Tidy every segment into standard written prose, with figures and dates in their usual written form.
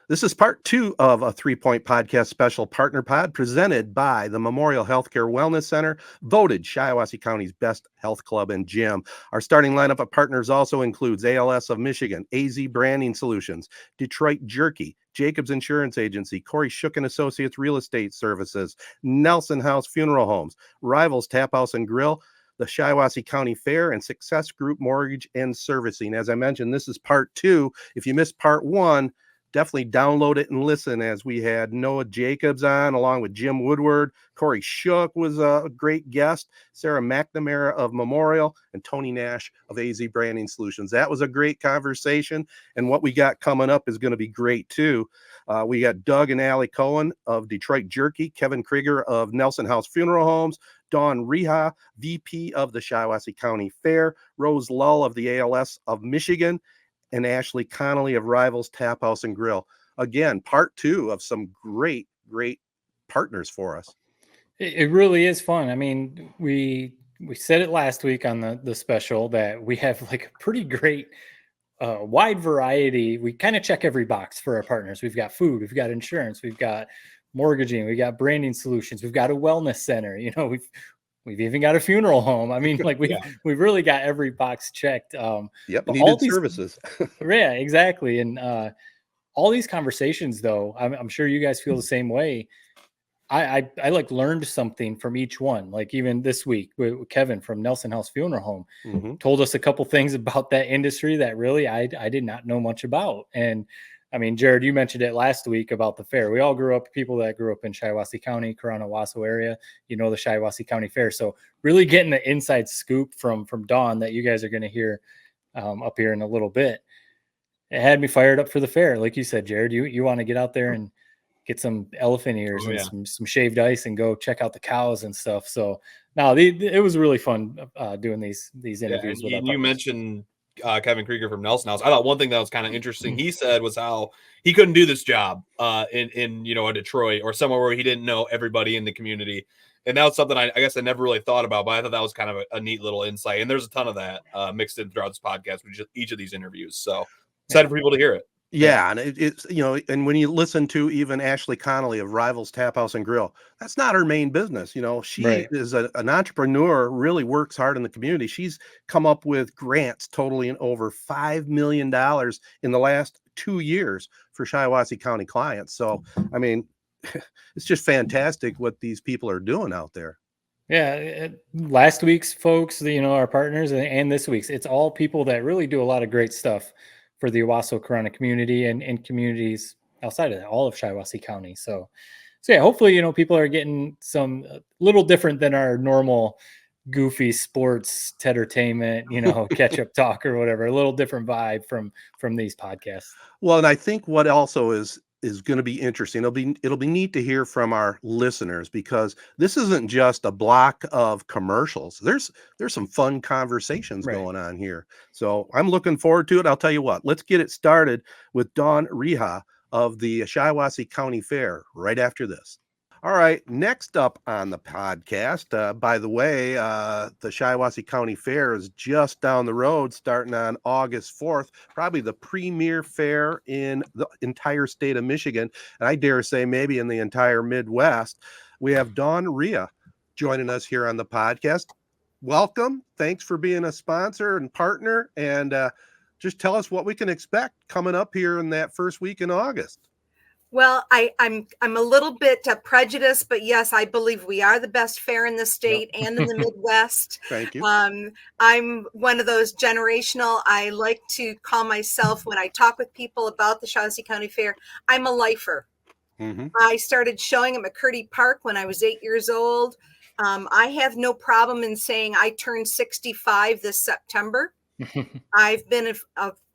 This is part 2 of a 3-point podcast special partner pod presented by the Memorial Healthcare Wellness Center, voted Shiawassee County's best health club and gym. Our starting lineup of partners also includes ALS of Michigan, AZee Branding Solutions, Detroit Jerky, Jacobs Insurance Agency, Kori and Associates Real Estate Services, Nelson House Funeral Homes, Rivals Taphouse and Grille, the Shiawassee County Fair, and Success Group Mortgage and Servicing. As I mentioned, this is part 2. If you missed part 1, definitely download it and listen, as we had Noah Jacobs on along with Jim Woodward. Kori was a great guest. Sarah McNamara of Memorial and Tony Nash of AZee Branding Solutions. That was a great conversation. And what we got coming up is going to be great too. We got Doug and Allie Cohen of Detroit Jerky, Kevin Kregger of Nelson House Funeral Homes, Dawn Reha, VP of the Shiawassee County Fair, Rose Lull of the ALS of Michigan, and Ashley Connelly of Rivals Taphouse and Grille. Again, part 2 of some great partners for us. It really is fun. I mean, we said it last week on the special that we have like a pretty great wide variety. We kind of check every box for our partners. We've got food, we've got insurance, we've got mortgaging, we've got branding solutions, we've got a wellness center. You know, we've even got a funeral home. I mean, like we've really got every box checked. Yep, but needed all these services. Yeah, exactly. And all these conversations, though, I'm sure you guys feel the same way. I like learned something from each one. Like even this week, with Kevin from Nelson House Funeral Home told us a couple things about that industry that really I did not know much about. And I mean, Jared, you mentioned it last week about the fair. We all grew up, people that grew up in Shiawassee County, Corona-Wasso area, you know, the Shiawassee County Fair. So really getting the inside scoop from Dawn that you guys are going to hear up here in a little bit. It had me fired up for the fair. Like you said, Jared, you want to get out there and get some elephant ears and some shaved ice and go check out the cows and stuff. So no, it was really fun doing these interviews. Yeah, you mentioned Kevin Kregger from Nelson House. I thought one thing that was kind of interesting he said was how he couldn't do this job in a Detroit or somewhere where he didn't know everybody in the community. And that was something I guess I never really thought about, but I thought that was kind of a neat little insight. And there's a ton of that mixed in throughout this podcast with each of these interviews. So excited for people to hear it. Yeah, and it's, you know, and when you listen to even Ashley Connelly of Rivals Taphouse and Grille, that's not her main business. You know, she is an entrepreneur, really works hard in the community. She's come up with grants totaling over $5 million in the last 2 years for Shiawassee County clients. So, I mean, it's just fantastic what these people are doing out there. Yeah, last week's folks, you know, our partners, and this week's, it's all people that really do a lot of great stuff for the Owasso Corona community and communities outside of that, all of Shiawassee County. So yeah, hopefully, you know, people are getting some little different than our normal goofy sports entertainment, you know, catch up talk or whatever, a little different vibe from these podcasts. Well, and I think what also is going to be interesting. It'll be neat to hear from our listeners, because this isn't just a block of commercials. There's some fun conversations going on here. So I'm looking forward to it. I'll tell you what, let's get it started with Dawn Reha of the Shiawassee County Fair right after this. All right, next up on the podcast, by the way, the Shiawassee County Fair is just down the road, starting on August 4th, probably the premier fair in the entire state of Michigan, and I dare say maybe in the entire Midwest. We have Dawn Reha joining us here on the podcast. Welcome. Thanks for being a sponsor and partner, and just tell us what we can expect coming up here in that first week in August. Well, I'm a little bit prejudiced, but yes, I believe we are the best fair in the state and in the Midwest. Thank you. I'm one of those generational. I like to call myself, when I talk with people about the Shiawassee County Fair, I'm a lifer. I started showing at McCurdy Park when I was 8 years old. I have no problem in saying I turned 65 this September. I've been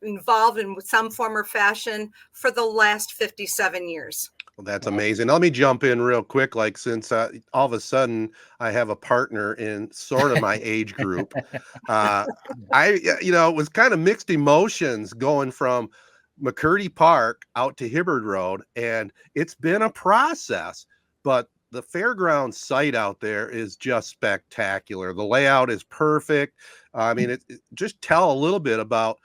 involved in some form or fashion for the last 57 years. Well, that's amazing. Let me jump in real quick. Like, since all of a sudden I have a partner in sort of my age group, it was kind of mixed emotions going from McCurdy Park out to Hibbard Road. And it's been a process, but the fairground site out there is just spectacular. The layout is perfect. I mean, just tell a little bit about,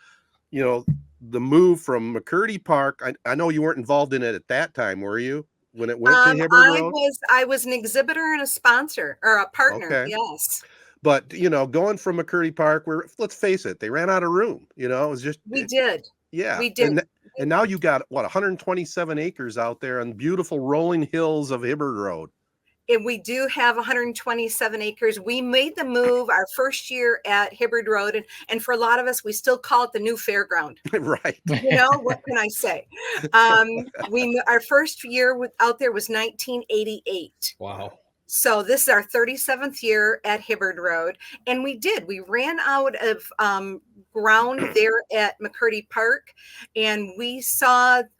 you know, the move from McCurdy Park. I know you weren't involved in it at that time, were you? When it went to Hibbard Road? I was an exhibitor and a sponsor or a partner. Okay. Yes. But, going from McCurdy Park, where, let's face it, they ran out of room. It was just, We did. yeah. We did. And now you got, 127 acres out there on beautiful rolling hills of Hibbard Road. And we do have 127 acres. We made the move our first year at Hibbard Road. And for a lot of us, we still call it the new fairground. Right. What can I say? Our first year out there was 1988. Wow. So this is our 37th year at Hibbard Road. And we ran out of ground there at McCurdy Park. And we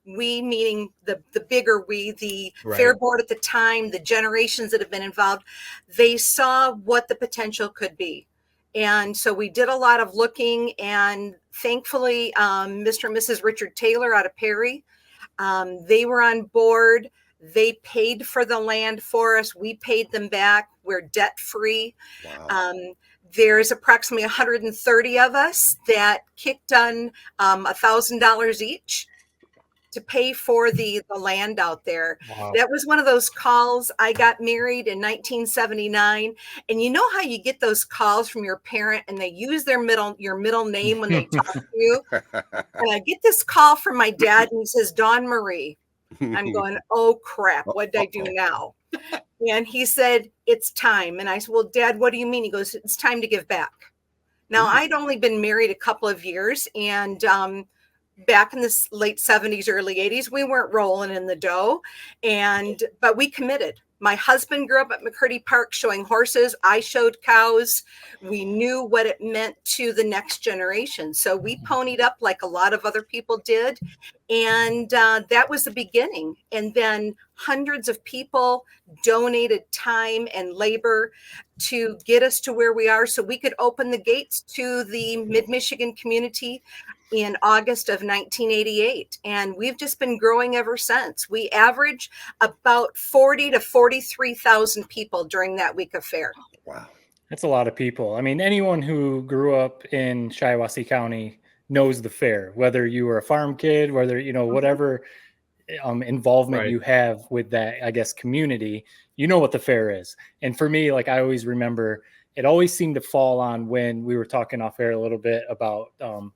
meaning the bigger the fair board at the time, the generations that have been involved, they saw what the potential could be. And so we did a lot of looking, and thankfully, Mr. and Mrs. Richard Taylor out of Perry, they were on board. They paid for the land for us. We paid them back. We're debt free. Wow. There's approximately 130 of us that kicked on $1,000 each to pay for the land out there. Wow. That was one of those calls. I got married in 1979, and you know how you get those calls from your parent and they use your middle name when they talk to you. And I get this call from my dad, and he says, Dawn Marie. I'm going, oh crap, what did I do now? And he said, it's time. And I said, well, Dad, what do you mean? He goes, it's time to give back. Now, I'd only been married a couple of years, and back in the late 70s, early 80s, we weren't rolling in the dough, but we committed. My husband grew up at McCurdy Park showing horses. I showed cows. We knew what it meant to the next generation. So we ponied up like a lot of other people did. And that was the beginning. And then hundreds of people donated time and labor to get us to where we are so we could open the gates to the Mid-Michigan community in August of 1988. And we've just been growing ever since. We average about 40 to 43,000 people during that week of fair. Wow. That's a lot of people. I mean, anyone who grew up in Shiawassee County knows the fair, whether you were a farm kid, whether, whatever involvement you have with that, I guess, community, what the fair is. And for me, like, I always remember, it always seemed to fall on when we were talking off air a little bit about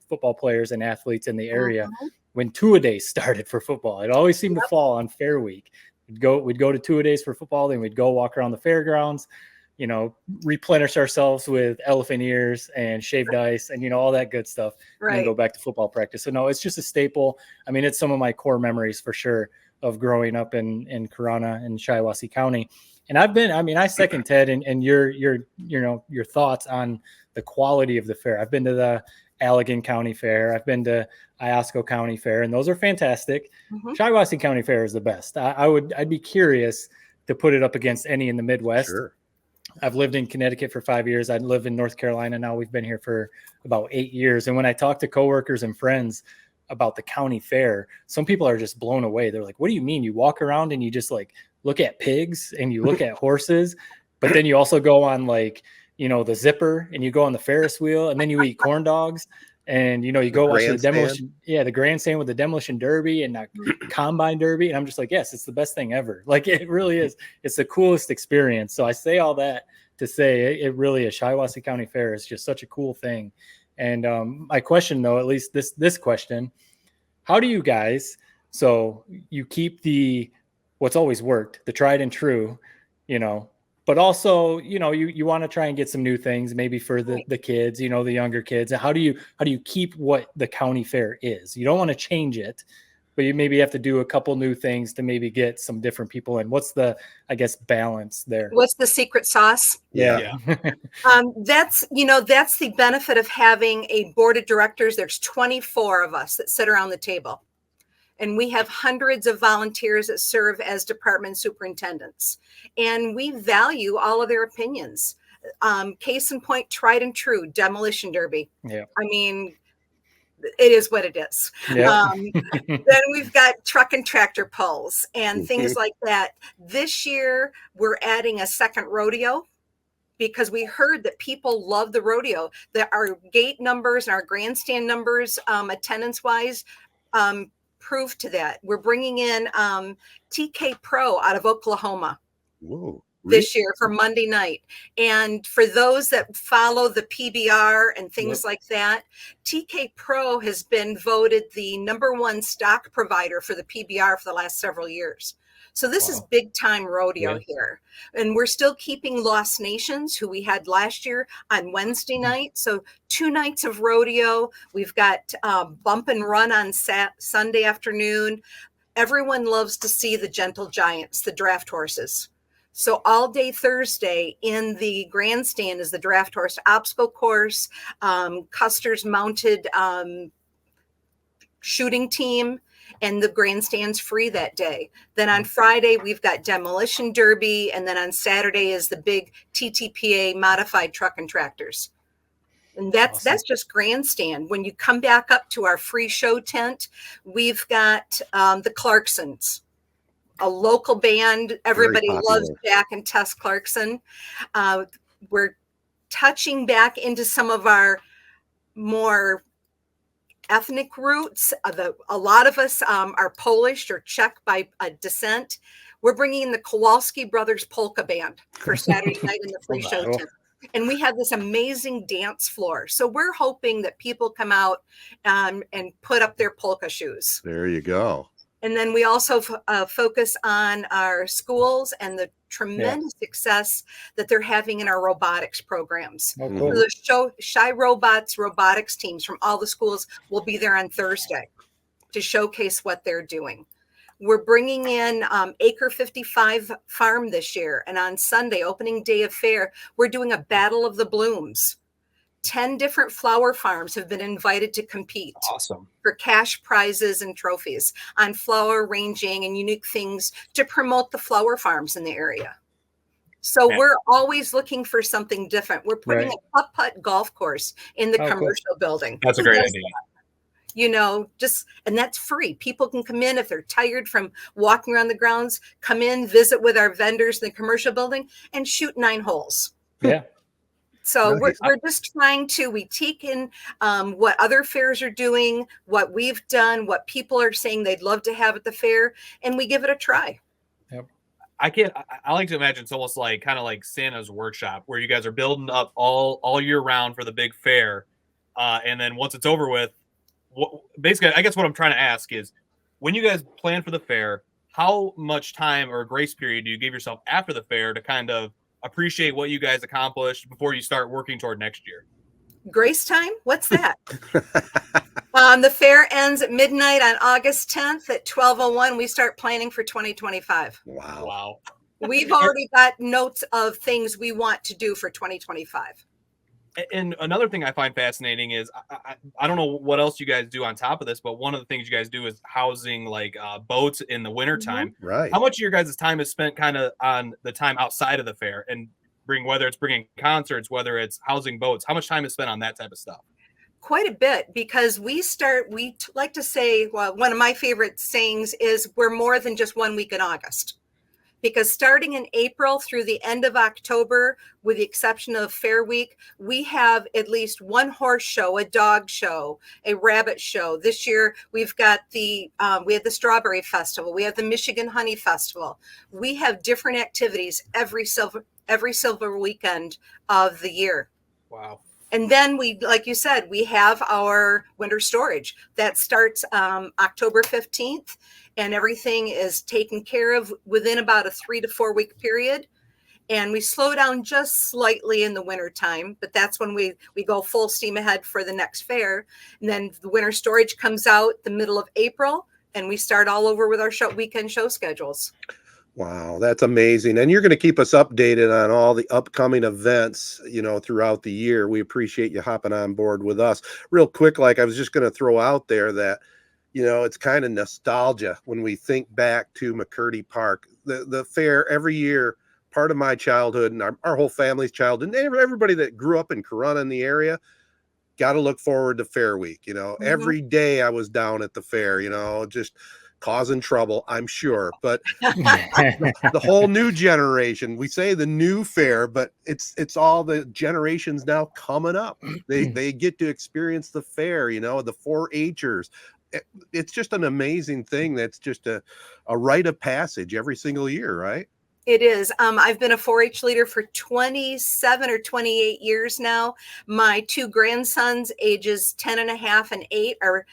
football players and athletes in the area. When two-a-days started for football, it always seemed to fall on fair week. We'd go to two-a-days for football, then we'd go walk around the fairgrounds, replenish ourselves with elephant ears and shaved ice and all that good stuff, and then go back to football practice. So no, it's just a staple. I mean, it's some of my core memories for sure of growing up in Corona and Shiawassee County. And I second Ted and your thoughts on the quality of the fair. I've been to the Allegan County Fair. I've been to Iosco County Fair, and those are fantastic. Shiawassee County Fair is the best. I'd be curious to put it up against any in the Midwest. Sure. I've lived in Connecticut for 5 years. I live in North Carolina now. We've been here for about 8 years. And when I talk to coworkers and friends about the county fair, some people are just blown away. They're like, what do you mean? You walk around and you just like look at pigs and you look at horses, but then you also go on the zipper and you go on the Ferris wheel, and then you eat corn dogs, and you go watch the demolition. Yeah, the grandstand with the demolition derby and combine derby. And I'm just like, yes, it's the best thing ever. Like, it really is. It's the coolest experience. So I say all that to say it really is. Shiawassee County Fair is just such a cool thing. And my question, though, at least this question, how do you guys, so you keep what's always worked, the tried and true, but also, you want to try and get some new things, maybe for the kids, the younger kids. How do you keep what the county fair is? You don't want to change it, but you maybe have to do a couple new things to maybe get some different people in. What's the, I guess, balance there? What's the secret sauce? Yeah. That's the benefit of having a board of directors. There's 24 of us that sit around the table. And we have hundreds of volunteers that serve as department superintendents. And we value all of their opinions. Case in point, tried and true, demolition derby. Yeah. I mean, it is what it is. Yeah. Then we've got truck and tractor pulls and things like that. This year, we're adding a second rodeo, because we heard that people love the rodeo, that our gate numbers and our grandstand numbers, attendance wise, prove to that. We're bringing in TK Pro out of Oklahoma. Whoa. This year for Monday night. And for those that follow the PBR and things like that, TK Pro has been voted the #1 stock provider for the PBR for the last several years. So this is big time rodeo here. And we're still keeping Lost Nations, who we had last year, on Wednesday night. So 2 nights of rodeo. We've got bump and run on Sunday afternoon. Everyone loves to see the Gentle Giants, the draft horses. So all day Thursday in the grandstand is the draft horse obstacle course, Custer's mounted shooting team, and the grandstand's free that day. Then on Friday, we've got demolition derby. And then on Saturday is the big TTPA modified truck and tractors. And that's just grandstand. When you come back up to our free show tent, we've got the Clarksons, a local band. Everybody loves Jack and Tess Clarkson. We're touching back into some of our more ethnic roots. A lot of us are Polish or Czech by descent. We're bringing in the Kowalski Brothers Polka Band for Saturday night in the free show tent. And we have this amazing dance floor. So we're hoping that people come out and put up their polka shoes. There you go. And then we also focus on our schools and the tremendous success that they're having in our robotics programs. Oh, cool. So the Shy Robots robotics teams from all the schools will be there on Thursday to showcase what they're doing. We're bringing in Acre 55 Farm this year. And on Sunday, opening day of fair, we're doing a Battle of the Blooms. 10 different flower farms have been invited to compete for cash prizes and trophies on flower ranging and unique things to promote the flower farms in the area. So we're always looking for something different. We're putting a putt-putt golf course in the commercial building. That's a great idea. You know, and that's free. People can come in if they're tired from walking around the grounds, come in, visit with our vendors in the commercial building and shoot 9 holes. Yeah. So we're just trying to, we take in what other fairs are doing, what we've done, what people are saying they'd love to have at the fair, and we give it a try. Yep. I like to imagine it's almost like kind of like Santa's workshop where you guys are building up all year round for the big fair. And then once it's over with, basically, I guess what I'm trying to ask is when you guys plan for the fair, how much time or grace period do you give yourself after the fair to kind of appreciate what you guys accomplished before you start working toward next year? Grace time? What's that? The fair ends at midnight on August 10th at 12:01. We start planning for 2025. Wow. We've already got notes of things we want to do for 2025. And another thing I find fascinating is I don't know what else you guys do on top of this, but one of the things you guys do is housing like boats in the wintertime. Mm-hmm. Right. How much of your guys' time is spent kind of on the time outside of the fair and whether it's bringing concerts, whether it's housing boats, how much time is spent on that type of stuff? Quite a bit, because we like to say, well, one of my favorite sayings is we're more than just 1 week in August. Because starting in April through the end of October, with the exception of Fair Week, we have at least one horse show, a dog show, a rabbit show. This year, we've got we had the Strawberry Festival. We have the Michigan Honey Festival. We have different activities every silver weekend of the year. Wow. And then like you said, we have our winter storage that starts October 15th. And everything is taken care of within about a 3 to 4 week period. And we slow down just slightly in the winter time, but that's when we go full steam ahead for the next fair. And then the winter storage comes out the middle of April, and we start all over with our weekend show schedules. Wow, that's amazing. And you're going to keep us updated on all the upcoming events, throughout the year. We appreciate you hopping on board with us. Real quick, like I was just going to throw out there that it's kind of nostalgia when we think back to McCurdy Park. The fair every year, part of my childhood and our whole family's childhood, and everybody that grew up in Corunna in the area, got to look forward to Fair Week. Mm-hmm. Every day I was down at the fair, just causing trouble, I'm sure. But the whole new generation, we say the new fair, but it's all the generations now coming up. They get to experience the fair, the 4-Hers. It's just an amazing thing. That's just a rite of passage every single year, right? It is. I've been a 4-H leader for 27 or 28 years now. My 2 grandsons, ages 10 and a half and 8, are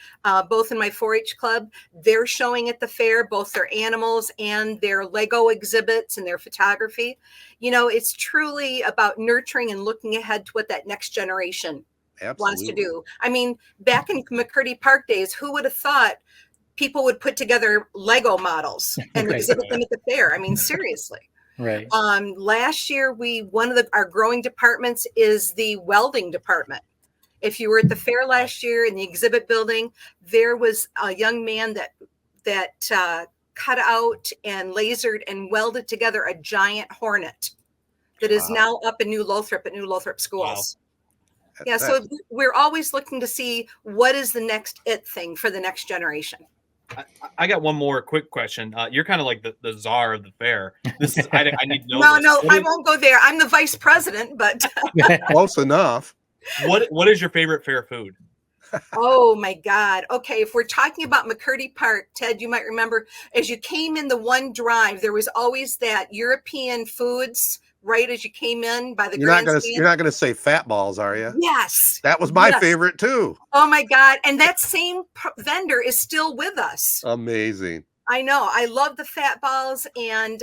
both in my 4-H club. They're showing at the fair, both their animals and their Lego exhibits and their photography. It's truly about nurturing and looking ahead to what that next generation wants to do. I mean, back in McCurdy Park days, who would have thought people would put together Lego models and exhibit them at the fair? I mean, seriously. Right. Last year, one of our growing departments is the welding department. If you were at the fair last year in the exhibit building, there was a young man that cut out and lasered and welded together a giant Hornet that is now up in New Lothrop at New Lothrop schools. Wow. Yeah, so we're always looking to see what is the next thing for the next generation. I got one more quick question. You're kind of like the czar of the fair. This is I need to know. No, I won't go there. I'm the vice president, but close enough. What is your favorite fair food? Oh my God. Okay. If we're talking about McCurdy Park, Ted, you might remember as you came in the one drive, there was always that European foods right as you came in by the grandstand. You're not gonna say fat balls, are you? Yes. That was my favorite too. Oh my God. And that same vendor is still with us. Amazing. I know. I love the fat balls, and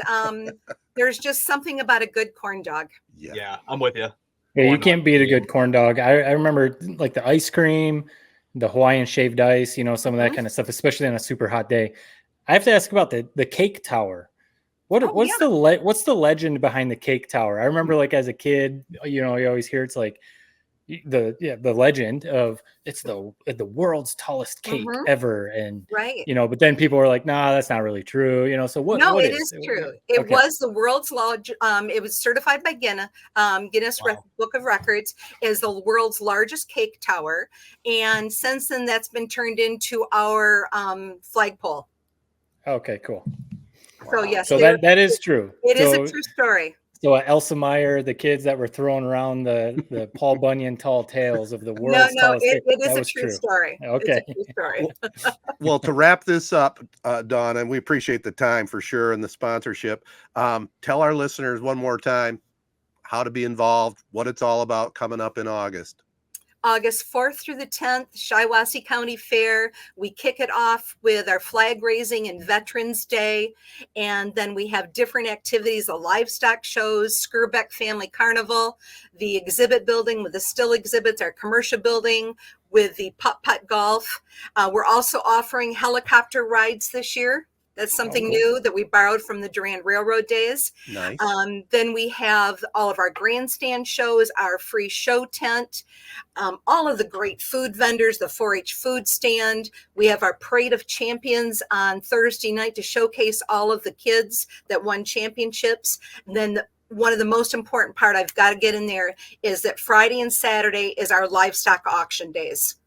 there's just something about a good corn dog. Yeah, I'm with you. Yeah, you can't beat a good corn dog. I remember like the ice cream, the Hawaiian shaved ice, some of that kind of stuff, especially on a super hot day. I have to ask about the cake tower. What's the legend behind the cake tower? I remember like as a kid, you always hear it's like the legend of it's the world's tallest cake ever, and but then people were like, nah, that's not really true. So what? No, what it is true. It was the world's large. It was certified by Guinness Book of Records as the world's largest cake tower, and since then that's been turned into our flagpole. Okay, cool. So yes, so that is true. It is a true story. So Elsa Meyer, the kids that were throwing around the Paul Bunyan tall tales of the world's tallest cake, it is a true story. Okay. It's a true story. Well, to wrap this up, Dawn, and we appreciate the time for sure and the sponsorship. Tell our listeners one more time how to be involved, what it's all about coming up in August. August 4th through the 10th, Shiawassee County Fair. We kick it off with our flag raising and Veterans Day. And then we have different activities, the livestock shows, Skirbeck Family Carnival, the exhibit building with the still exhibits, our commercial building with the putt-putt golf. We're also offering helicopter rides this year. That's something new that we borrowed from the Durand Railroad days. Nice. Then we have all of our grandstand shows, our free show tent, all of the great food vendors, the 4-H food stand. We have our Parade of Champions on Thursday night to showcase all of the kids that won championships. And then one of the most important part I've got to get in there is that Friday and Saturday is our livestock auction days.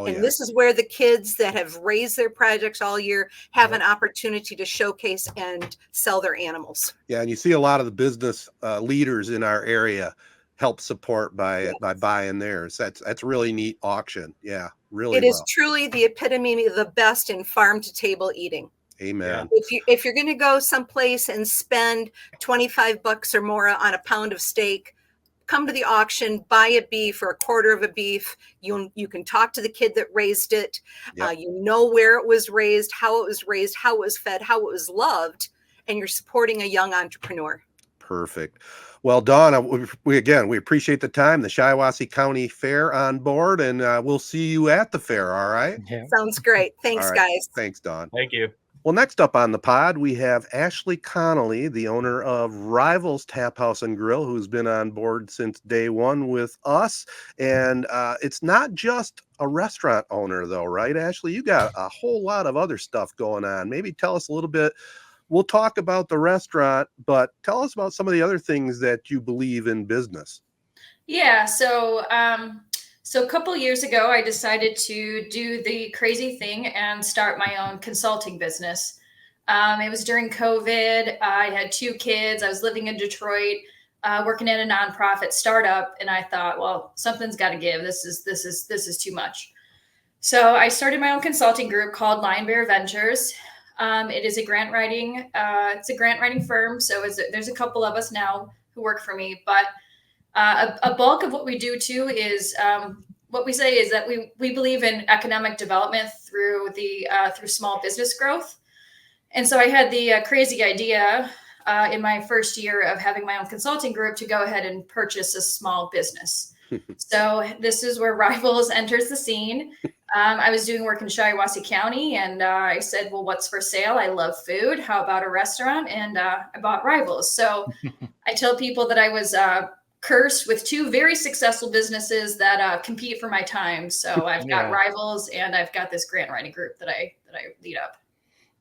This is where the kids that have raised their projects all year have an opportunity to showcase and sell their animals. Yeah, and you see a lot of the business leaders in our area help support by buying theirs. That's a really neat auction. Yeah, really. It is truly the epitome of the best in farm to table eating. Amen. If you're going to go someplace and spend $25 or more on a pound of steak, come to the auction, buy a beef or a quarter of a beef. You can talk to the kid that raised it. Yep. You know where it was raised, how it was fed, how it was loved, and you're supporting a young entrepreneur. Perfect. Well, Dawn, we appreciate the time, the Shiawassee County Fair on board, and we'll see you at the fair. All right. Yeah. Sounds great. Thanks, guys. Thanks, Dawn. Thank you. Well, next up on the pod, we have Ashley Connelly, the owner of Rivals Taphouse and Grille, who's been on board since day one with us. And it's not just a restaurant owner, though, right, Ashley? You got a whole lot of other stuff going on. Maybe tell us a little bit. We'll talk about the restaurant, but tell us about some of the other things that you believe in business. Yeah, so So a couple years ago, I decided to do the crazy thing and start my own consulting business. It was during COVID. I had 2 kids. I was living in Detroit, working at a nonprofit startup, and I thought, well, something's got to give. This is too much. So I started my own consulting group called Lion Bear Ventures. It is a grant writing. It's a grant writing firm. So there's a couple of us now who work for me, but a bulk of what we do too is what we say is that we believe in economic development through small business growth. And so I had the crazy idea in my first year of having my own consulting group to go ahead and purchase a small business. So this is where Rivals enters the scene. I was doing work in Shiawassee County, and I said, well, what's for sale? I love food. How about a restaurant? And I bought Rivals. So I tell people that I was cursed with 2 very successful businesses that compete for my time. So I've got Rivals, and I've got this grant writing group that I lead up.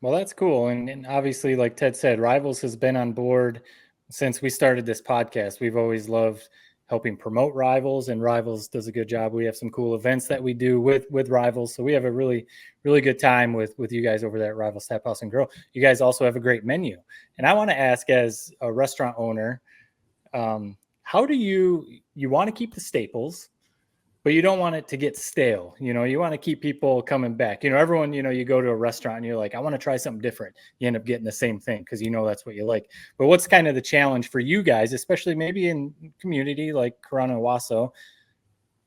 Well, that's cool. And obviously, like Ted said, Rivals has been on board since we started this podcast. We've always loved helping promote Rivals, and Rivals does a good job. We have some cool events that we do with Rivals. So we have a really, really good time with you guys over there at Rivals Taphouse and Grille. You guys also have a great menu. And I want to ask, as a restaurant owner, how do you want to keep the staples, but you don't want it to get stale? You want to keep people coming back. Everyone, you go to a restaurant and you're like, I want to try something different. You end up getting the same thing because that's what you like. But what's kind of the challenge for you guys, especially maybe in community like Corona and Wausau,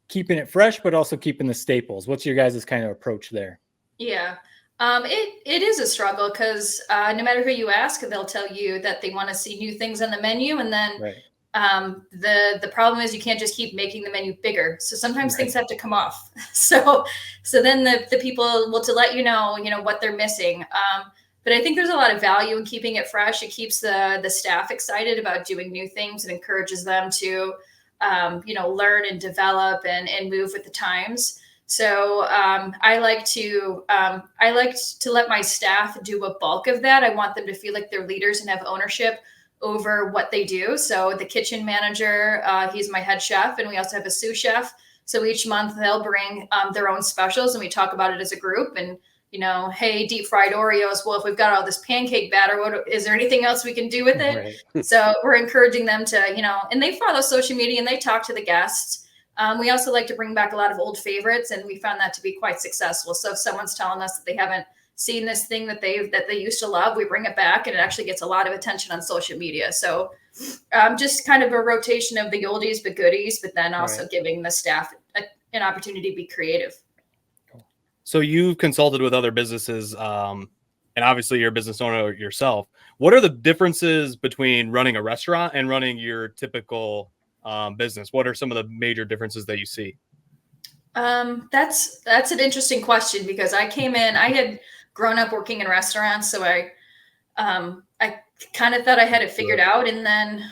keeping it fresh, but also keeping the staples? What's your guys' kind of approach there? Yeah. It is a struggle because no matter who you ask, they'll tell you that they want to see new things on the menu. And then the problem is you can't just keep making the menu bigger. So sometimes things have to come off. So then the people will to let you know what they're missing. But I think there's a lot of value in keeping it fresh. It keeps the staff excited about doing new things and encourages them to, learn and develop and move with the times. So I like to let my staff do a bulk of that. I want them to feel like they're leaders and have ownership over what they do. So the kitchen manager, he's my head chef, and we also have a sous chef. So each month they'll bring their own specials, and we talk about it as a group. And hey, deep fried Oreos. Well, if we've got all this pancake batter, is there anything else we can do with it? Right. So we're encouraging them to, and they follow social media and they talk to the guests. We also like to bring back a lot of old favorites, and we found that to be quite successful. So if someone's telling us that they haven't seen this thing that they used to love, we bring it back, and it actually gets a lot of attention on social media. So just kind of a rotation of the oldies but goodies, but then also giving the staff an opportunity to be creative. So you've consulted with other businesses, and obviously you're a business owner yourself. What are the differences between running a restaurant and running your typical business? What are some of the major differences that you see? That's an interesting question, because I had grown up working in restaurants. So I kind of thought I had it figured out. And then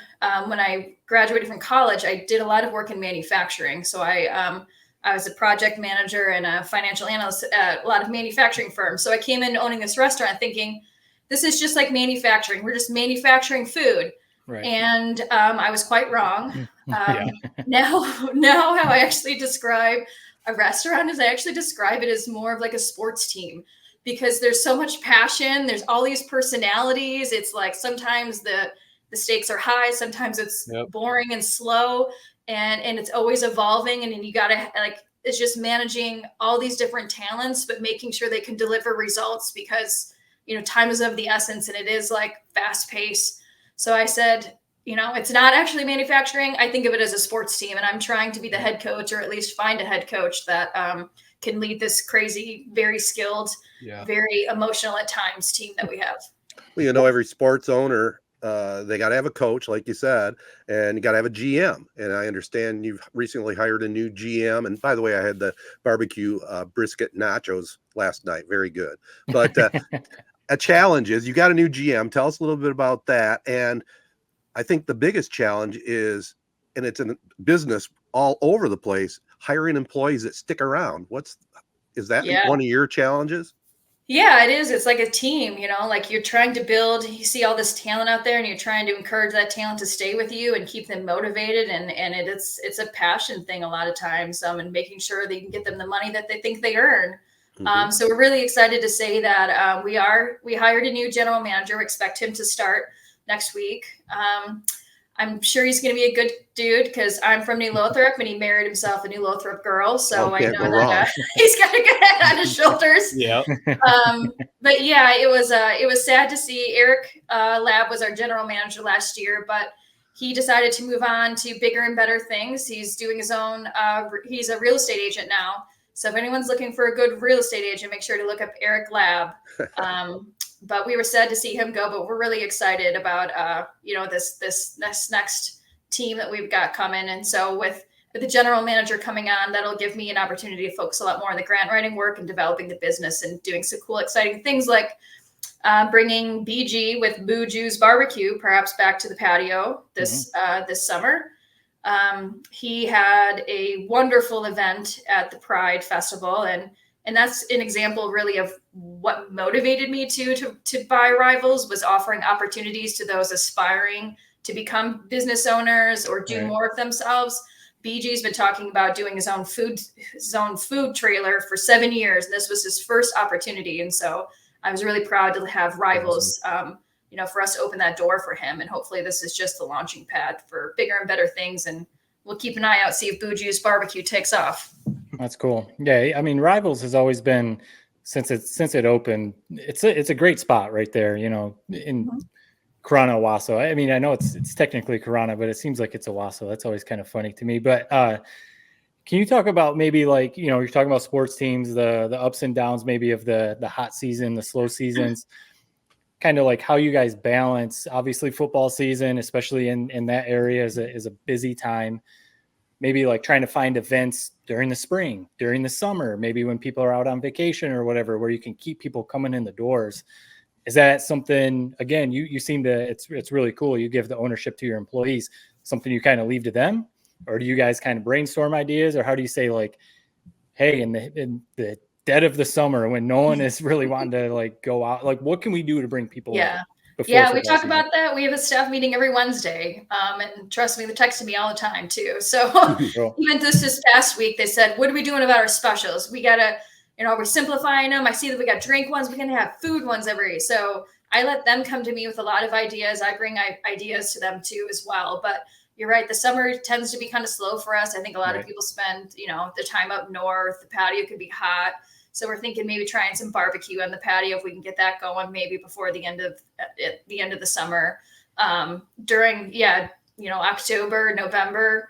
when I graduated from college, I did a lot of work in manufacturing. So I was a project manager and a financial analyst at a lot of manufacturing firms. So I came in owning this restaurant thinking, this is just like manufacturing. We're just manufacturing food. Right. And I was quite wrong. Now how I actually describe a restaurant is I actually describe it as more of like a sports team, because there's so much passion. There's all these personalities. It's like sometimes the stakes are high. Sometimes it's boring and slow, and it's always evolving. And then you got to it's just managing all these different talents, but making sure they can deliver results, because, time is of the essence, and it is like fast pace. So I said, it's not actually manufacturing. I think of it as a sports team, and I'm trying to be the head coach, or at least find a head coach that can lead this crazy, very skilled, very emotional at times team that we have. Well, every sports owner, they got to have a coach, like you said, and you got to have a GM. And I understand you've recently hired a new GM. And by the way, I had the barbecue brisket nachos last night. Very good. But a challenge is you got a new GM. Tell us a little bit about that. And I think the biggest challenge is, and it's in business all over the place, hiring employees that stick around. Is that one of your challenges? Yeah, it is. It's like a team, like you're trying to build, you see all this talent out there and you're trying to encourage that talent to stay with you and keep them motivated. And it's a passion thing a lot of times, and making sure that you can get them the money that they think they earn. So we're really excited to say that we hired a new general manager. We expect him to start next week. I'm sure he's going to be a good dude because I'm from New Lothrop and he married himself a New Lothrop girl. So I know that he's got a good head on his shoulders. Yeah. But yeah, it was sad to see Eric Lab was our general manager last year, but he decided to move on to bigger and better things. He's doing his own, he's a real estate agent now. So if anyone's looking for a good real estate agent, make sure to look up Eric Lab. But we were sad to see him go, but we're really excited about, this next team that we've got coming. And so with the general manager coming on, that'll give me an opportunity to focus a lot more on the grant writing work and developing the business and doing some cool, exciting things like bringing BG with Boo Jew's Barbecue, perhaps back to the patio this summer. He had a wonderful event at the Pride Festival, and that's an example really of what motivated me to buy Rivals, was offering opportunities to those aspiring to become business owners or do more of themselves. BG's been talking about doing his own food trailer for 7 years, and this was his first opportunity. And so I was really proud to have Rivals, for us to open that door for him. And hopefully this is just the launching pad for bigger and better things. And we'll keep an eye out, see if Boo Jew's Barbecue takes off. That's cool. Yeah. I mean, Rivals has always been, since it opened, it's a great spot right there, in Corona, Owasso. I mean, I know it's technically Corona, but it seems like it's Owasso. That's always kind of funny to me. But can you talk about maybe like, you're talking about sports teams, the ups and downs, maybe of the hot season, the slow seasons, kind of like how you guys balance, obviously football season, especially in that area is a busy time. Maybe like trying to find events during the spring, during the summer, maybe when people are out on vacation or whatever, where you can keep people coming in the doors. Is that something, again, you seem to, it's really cool. You give the ownership to your employees, something you kind of leave to them, or do you guys kind of brainstorm ideas, or how do you say like, hey, in the dead of the summer when no one is really wanting to like go out, like what can we do to bring people in? Yeah, we talk about that. We have a staff meeting every Wednesday. And trust me, they're texting me all the time too. So even this past week, they said, what are we doing about our specials? We got to, we're simplifying them. I see that we got drink ones. We're going to have food ones so I let them come to me with a lot of ideas. I bring ideas to them too as well. But you're right. The summer tends to be kind of slow for us. I think a lot of people spend, the time up north. The patio could be hot. So we're thinking maybe trying some barbecue on the patio if we can get that going maybe before the end of the summer. During October, November,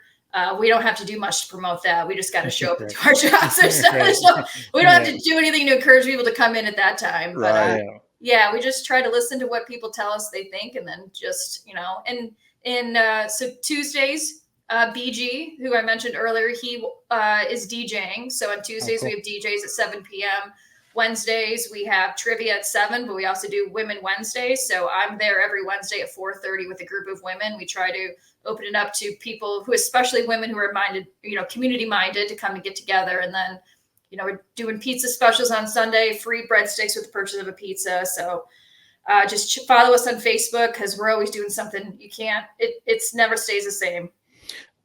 we don't have to do much to promote that. We just got to show up to our jobs or stuff. So we don't have to do anything to encourage people to come in at that time. But we just try to listen to what people tell us they think, and then just so Tuesdays. BG, who I mentioned earlier, he is DJing. So on Tuesdays, we have DJs at 7 p.m. Wednesdays, we have trivia at 7, but we also do Women Wednesdays. So I'm there every Wednesday at 4:30 with a group of women. We try to open it up to people who, especially women who are minded, community minded, to come and get together. And then, we're doing pizza specials on Sunday, free breadsticks with the purchase of a pizza. So just follow us on Facebook because we're always doing something. It's never stays the same.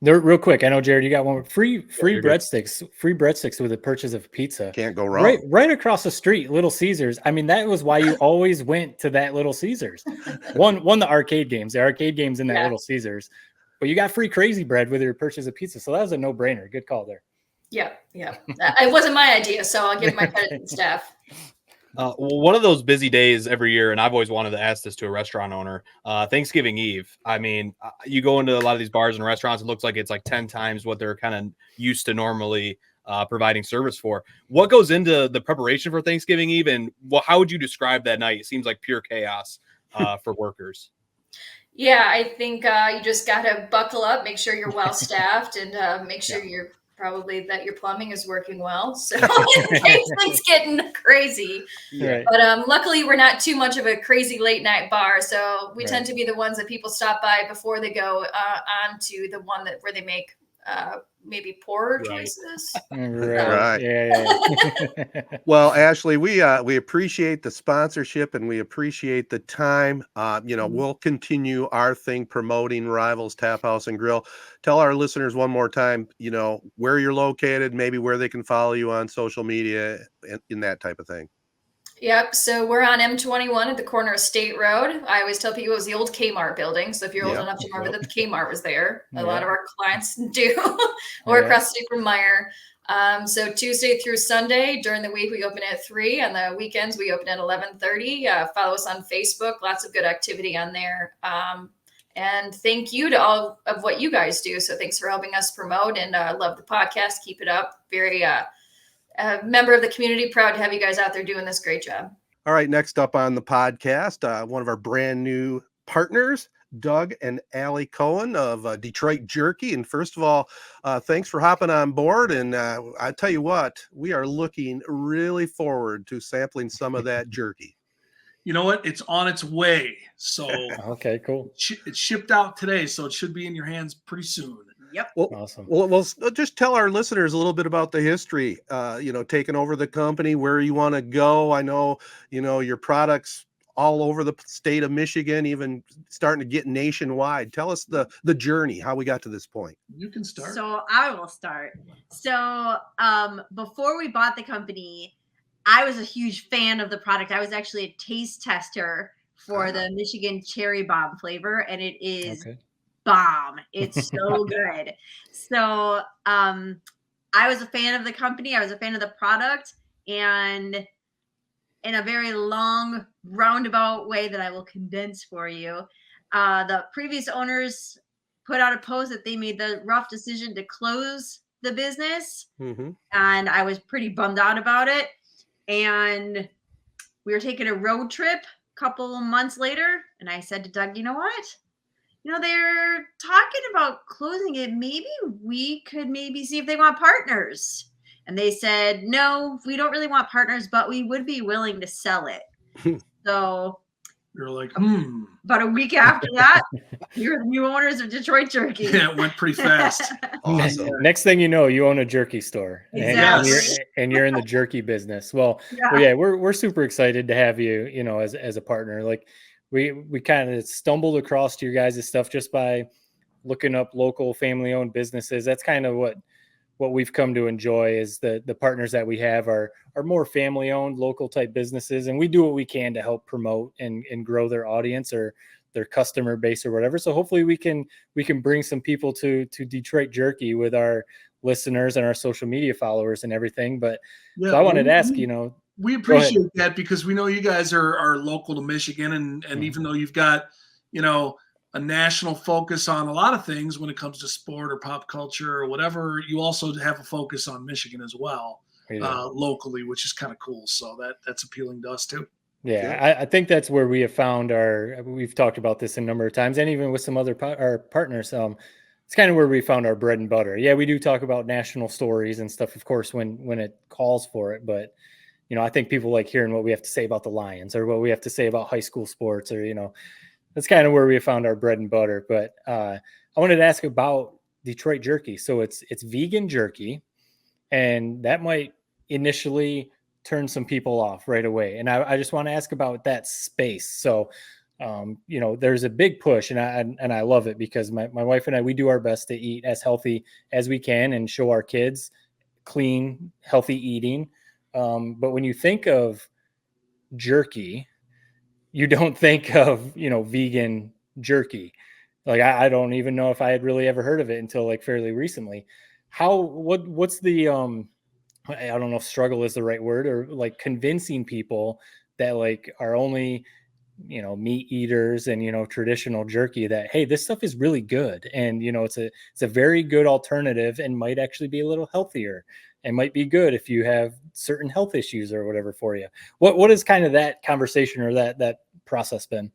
There, real quick, I know Jared, you got one free breadsticks with the purchase of pizza. Can't go wrong. Right across the street, Little Caesars. I mean, that was why you always went to that Little Caesars. Won the arcade games in that Little Caesars, but you got free crazy bread with your purchase of pizza. So that was a no-brainer. Good call there. Yeah. It wasn't my idea, so I'll give my credit to the staff. One of those busy days every year, and I've always wanted to ask this to a restaurant owner, Thanksgiving Eve. I mean, you go into a lot of these bars and restaurants, it looks like it's like 10 times what they're kind of used to normally providing service for. What goes into the preparation for Thanksgiving Eve, and how would you describe that night? It seems like pure chaos for workers. Yeah, I think you just got to buckle up, make sure you're well-staffed, and make sure that your plumbing is working well. So in case things getting crazy. But luckily we're not too much of a crazy late night bar. So we tend to be the ones that people stop by before they go on to the one where they make maybe poorer Right. choices. Right. Yeah. Well, Ashley, we appreciate the sponsorship and we appreciate the time. We'll continue our thing promoting Rivals Taphouse and Grille. Tell our listeners one more time, where you're located, maybe where they can follow you on social media and in that type of thing. Yep. So we're on M21 at the corner of State Road. I always tell people it was the old Kmart building. So if you're old enough to remember that the Kmart was there, a lot of our clients do. Or across the street from Meyer. So Tuesday through Sunday during the week, we open at 3. On the weekends, we open at 11:30. Follow us on Facebook. Lots of good activity on there. And thank you to all of what you guys do. So thanks for helping us promote, and love the podcast. Keep it up. Very a member of the community, proud to have you guys out there doing this great job. All right, next up on the podcast, one of our brand new partners, Doug and Allie Cohen of Detroit Jerky. And first of all, thanks for hopping on board. And I tell you what, we are looking really forward to sampling some of that jerky. You know what? It's on its way. So okay, cool. It shipped out today, so it should be in your hands pretty soon. Yep. Well, awesome. Well, just tell our listeners a little bit about the history, taking over the company, where you want to go. I know, your products all over the state of Michigan, even starting to get nationwide. Tell us the journey, how we got to this point. You can start. So I will start. So before we bought the company, I was a huge fan of the product. I was actually a taste tester for the Michigan Cherry Bomb flavor, and it is bomb. It's so good. So I was a fan of the company. I was a fan of the product, and in a very long roundabout way that I will condense for you, the previous owners put out a post that they made the rough decision to close the business. Mm-hmm. And I was pretty bummed out about it. And we were taking a road trip a couple months later, and I said to Doug, you know what? They're talking about closing it. Maybe we could see if they want partners. And they said, no, we don't really want partners, but we would be willing to sell it. So you're like, About a week after that, you're the new owners of Detroit Jerky. Yeah, it went pretty fast. Awesome. Next thing you know, you own a jerky store. Exactly. and you're in the jerky business. Well, we're super excited to have you, as a partner. Like we kind of stumbled across your guys' stuff just by looking up local family-owned businesses. That's kind of what we've come to enjoy is the partners that we have are more family-owned, local type businesses, and we do what we can to help promote and grow their audience or their customer base or whatever. So hopefully we can bring some people to Detroit Jerky with our listeners and our social media followers and everything. But so I wanted to ask, we appreciate that because we know you guys are local to Michigan, and even though you've got, a national focus on a lot of things when it comes to sport or pop culture or whatever, you also have a focus on Michigan as well, locally, which is kind of cool. So that's appealing to us too. Yeah, I think that's where we have found we've talked about this a number of times, and even with some other our partners, it's kind of where we found our bread and butter. Yeah, we do talk about national stories and stuff, of course, when it calls for it. But, I think people like hearing what we have to say about the Lions or what we have to say about high school sports or, that's kind of where we found our bread and butter. But I wanted to ask about Detroit Jerky. So it's vegan jerky, and that might initially turn some people off right away. And I just want to ask about that space. So, there's a big push, and I love it because my wife and I, we do our best to eat as healthy as we can and show our kids clean, healthy eating. But when you think of jerky, you don't think of, vegan jerky. Like I don't even know if I had really ever heard of it until like fairly recently. What's the, I don't know if struggle is the right word, or like convincing people that like are only, meat eaters and, traditional jerky that, hey, this stuff is really good. And, it's a very good alternative and might actually be a little healthier and might be good if you have certain health issues or whatever for you. What is kind of that conversation or that process been?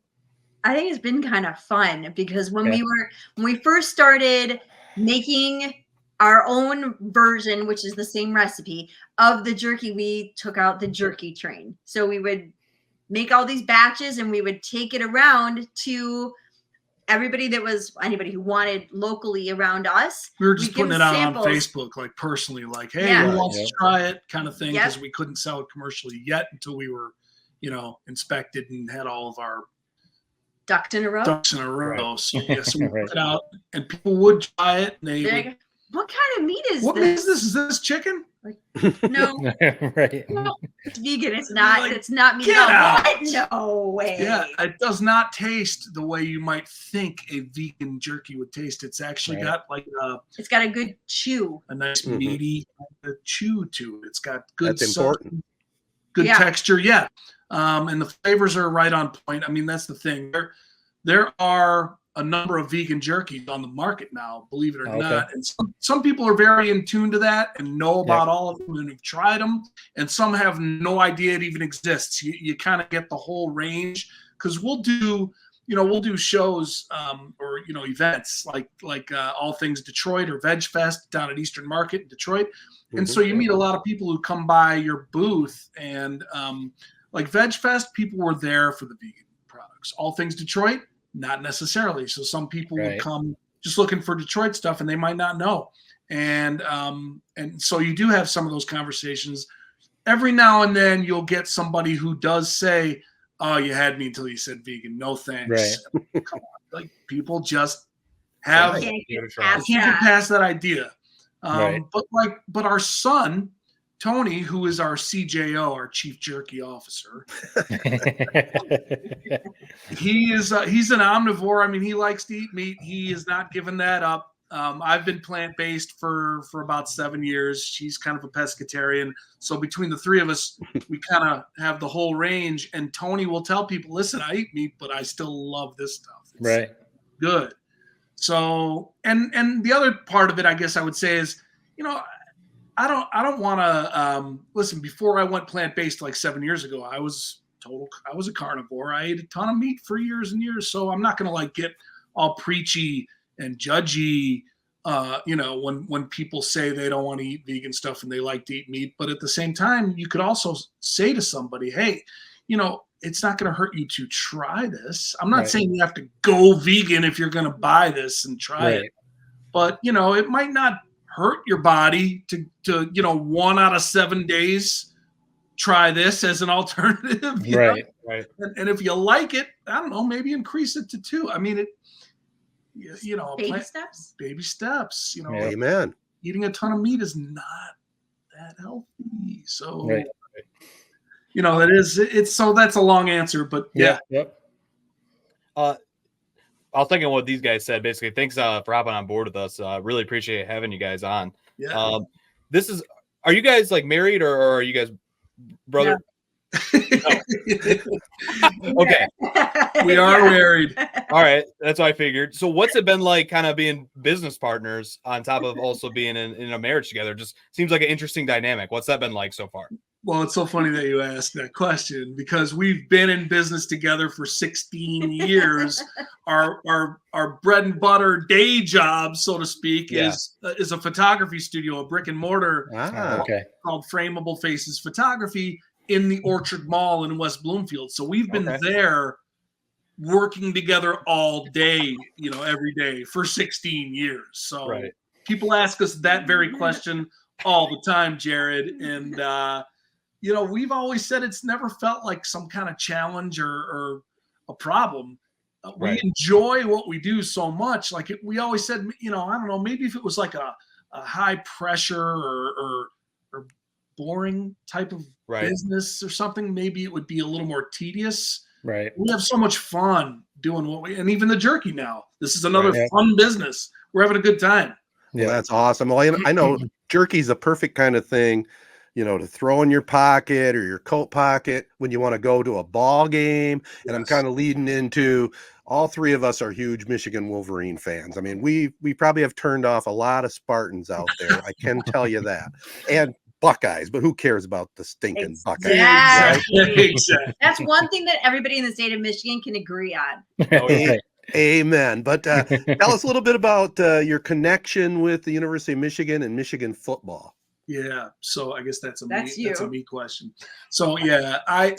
I think it's been kind of fun because when we first started making our own version, which is the same recipe of the jerky, we took out the jerky train. So we would make all these batches and we would take it around to everybody anybody who wanted locally around us. We were just putting it out samples. on Facebook, like personally, like, hey, who wants to try it, kind of thing, because we couldn't sell it commercially yet until we were, inspected and had all of our ducks in a row. Right. So yes, we put it out, and people would try it. And what kind of meat is this? What is this? Is this chicken? Like, no, right? No, it's vegan. It's not. Like, it's not meat. No way. Yeah, it does not taste the way you might think a vegan jerky would taste. It's actually got like it's got a good chew, a nice meaty chew to it. It's got good. That's important. Good texture, and the flavors are right on point. I mean, that's the thing. There are a number of vegan jerkies on the market now, believe it or not. And some people are very in tune to that and know about all of them and have tried them. And some have no idea it even exists. You kind of get the whole range, because we'll do shows or events like All Things Detroit or Veg Fest down at Eastern Market in Detroit. And so you meet a lot of people who come by your booth, and like Veg Fest, people were there for the vegan products. All Things Detroit, not necessarily. So some people would come just looking for Detroit stuff, and they might not know. And so you do have some of those conversations. Every now and then you'll get somebody who does say, "Oh, you had me until you said vegan. No thanks." Right. Come on. Like, people just have can't get past that idea. But our son Tony, who is our CJO, our Chief Jerky Officer, he's an omnivore. I mean, he likes to eat meat. He is not giving that up. I've been plant-based for about 7 years. She's kind of a pescatarian. So between the three of us, we kind of have the whole range. And Tony will tell people, listen, I eat meat, but I still love this stuff. It's good. So, and the other part of it, I guess I would say is, I don't want to listen. Before I went plant-based like 7 years ago, I was a carnivore. I ate a ton of meat for years and years. So I'm not going to like get all preachy and judgy, when people say they don't want to eat vegan stuff and they like to eat meat. But at the same time, you could also say to somebody, hey, it's not going to hurt you to try this. I'm not saying you have to go vegan if you're going to buy this and try it. But, it might not hurt your body to 1 out of 7 days try this as an alternative. Right. And if you like it, I don't know, maybe increase it to 2. I mean, baby steps. Amen. Eating a ton of meat is not that healthy. So, so that's a long answer, but I was thinking what these guys said. Basically, thanks for hopping on board with us. Really appreciate having you guys on. Yeah. Are you guys like married, or are you guys brother? Yeah. No. Okay. We are married. All right. That's what I figured. So what's it been like kind of being business partners on top of also being in a marriage together? Just seems like an interesting dynamic. What's that been like so far? Well, it's so funny that you asked that question, because we've been in business together for 16 years. Our bread and butter day job, so to speak, is a photography studio, a brick and mortar called Frameable Faces Photography in the Orchard Mall in West Bloomfield. So we've been there working together all day, every day for 16 years. So people ask us that very question all the time, Jared. And, we've always said it's never felt like some kind of challenge or a problem. We enjoy what we do so much. Like we always said, I don't know, maybe if it was like a high pressure or boring type of business or something, maybe it would be a little more tedious. Right. We have so much fun doing and even the jerky now. This is another fun business. We're having a good time. Yeah, well, that's awesome. Well, I know jerky's a perfect kind of thing, to throw in your pocket or your coat pocket when you want to go to a ball game. And I'm kind of leading into, all three of us are huge Michigan Wolverine fans. I mean, we probably have turned off a lot of Spartans out there. I can tell you that. And Buckeyes, but who cares about the stinking Buckeyes? Exactly. That's one thing that everybody in the state of Michigan can agree on. Amen. But tell us a little bit about your connection with the University of Michigan and Michigan football. Yeah, so I guess that's a me question. So I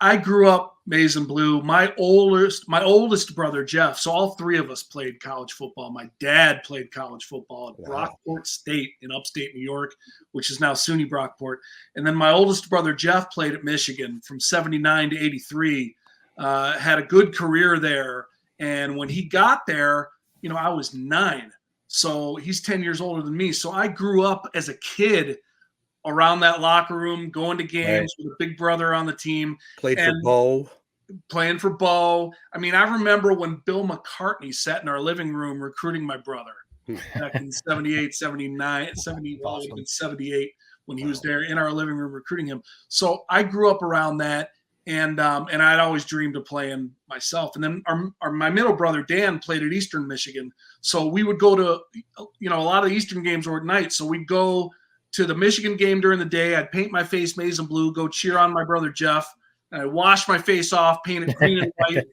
I grew up maize and blue. My oldest brother, Jeff. So all three of us played college football. My dad played college football at Brockport State in upstate New York, which is now SUNY Brockport. And then my oldest brother, Jeff, played at Michigan from 79 to 83, had a good career there. And when he got there, I was 9. So he's 10 years older than me. So I grew up as a kid around that locker room, going to games with a big brother on the team. Playing for Bo. I mean, I remember when Bill McCartney sat in our living room recruiting my brother back in 78, 79, 70, awesome. 78 when he was there in our living room recruiting him. So I grew up around that, and I'd always dreamed of playing myself. And then my middle brother, Dan, played at Eastern Michigan. So we would go to, a lot of the Eastern games were at night. So we'd go to the Michigan game during the day. I'd paint my face maize and blue, go cheer on my brother Jeff, and I'd wash my face off, paint it green and white,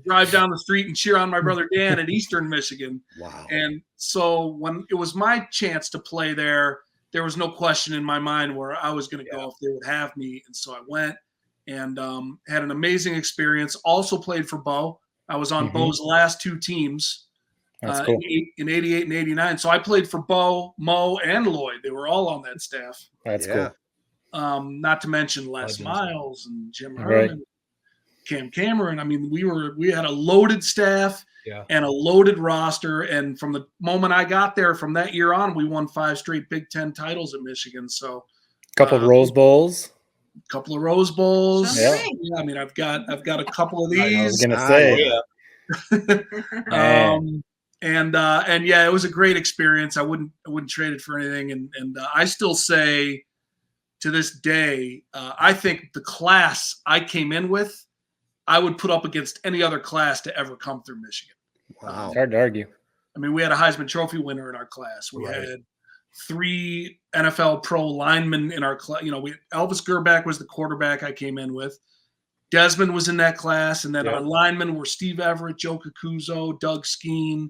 drive down the street and cheer on my brother Dan at Eastern Michigan. Wow. And so when it was my chance to play there was no question in my mind where I was going to go if they would have me. And so I went and had an amazing experience. Also played for Bo. I was on Bo's last 2 teams. That's cool. In 88 and 89. So I played for Bo, Mo, and Lloyd. They were all on that staff. That's cool. Not to mention Les Miles and Jim Herman, Cam Cameron. I mean, we had a loaded staff and a loaded roster. And from the moment I got there, from that year on, we won 5 straight Big Ten titles at Michigan. So couple of Rose Bowls. Couple of Rose Bowls. Yeah. I mean, I've got a couple of these. I was gonna say. And it was a great experience. I wouldn't trade it for anything. And I still say to this day, I think the class I came in with, I would put up against any other class to ever come through Michigan. Wow. It's hard to argue. I mean, we had a Heisman Trophy winner in our class. We had 3 NFL pro linemen in our class. Elvis Gerback was the quarterback I came in with. Desmond was in that class, and then our linemen were Steve Everett, Joe Cacuzo, Doug Skeen.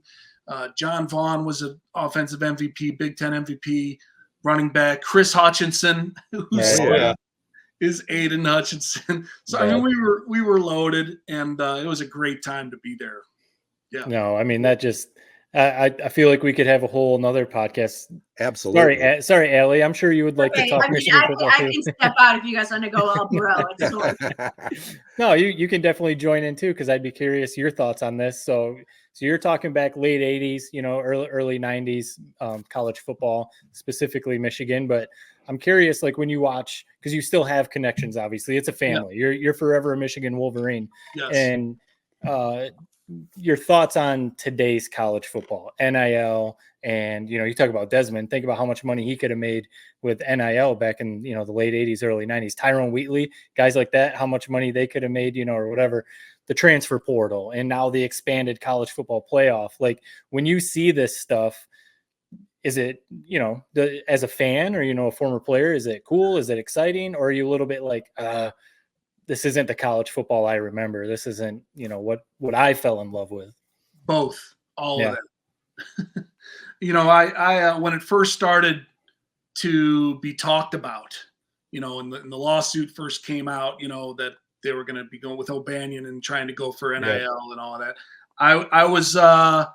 John Vaughn was an offensive MVP, Big Ten MVP, running back. Chris Hutchinson, is Aiden Hutchinson. So I mean, we were loaded, and it was a great time to be there. Yeah. No, I mean that just. I feel like we could have a whole another podcast. Absolutely. Sorry, Allie. I'm sure you would like to talk. I can step out if you guys want to go all bro. No, you can definitely join in too, because I'd be curious your thoughts on this. So you're talking back late 80s, early 90s, college football, specifically Michigan. But I'm curious, like when you watch, because you still have connections. Obviously, it's a family. Yeah. You're forever a Michigan Wolverine. Yes. And your thoughts on today's college football, NIL, and you talk about Desmond. Think about how much money he could have made with NIL back in the late 80s, early 90s. Tyrone Wheatley, guys like that, how much money they could have made, or whatever. The transfer portal, and now the expanded college football playoff. Like when you see this stuff, is it as a fan or a former player, is it cool? Is it exciting, or are you a little bit like this isn't the college football I remember. This isn't, what I fell in love with. Both, all of it. I when it first started to be talked about, and the lawsuit first came out, that they were going to be going with O'Banion and trying to go for NIL and all of that. I was a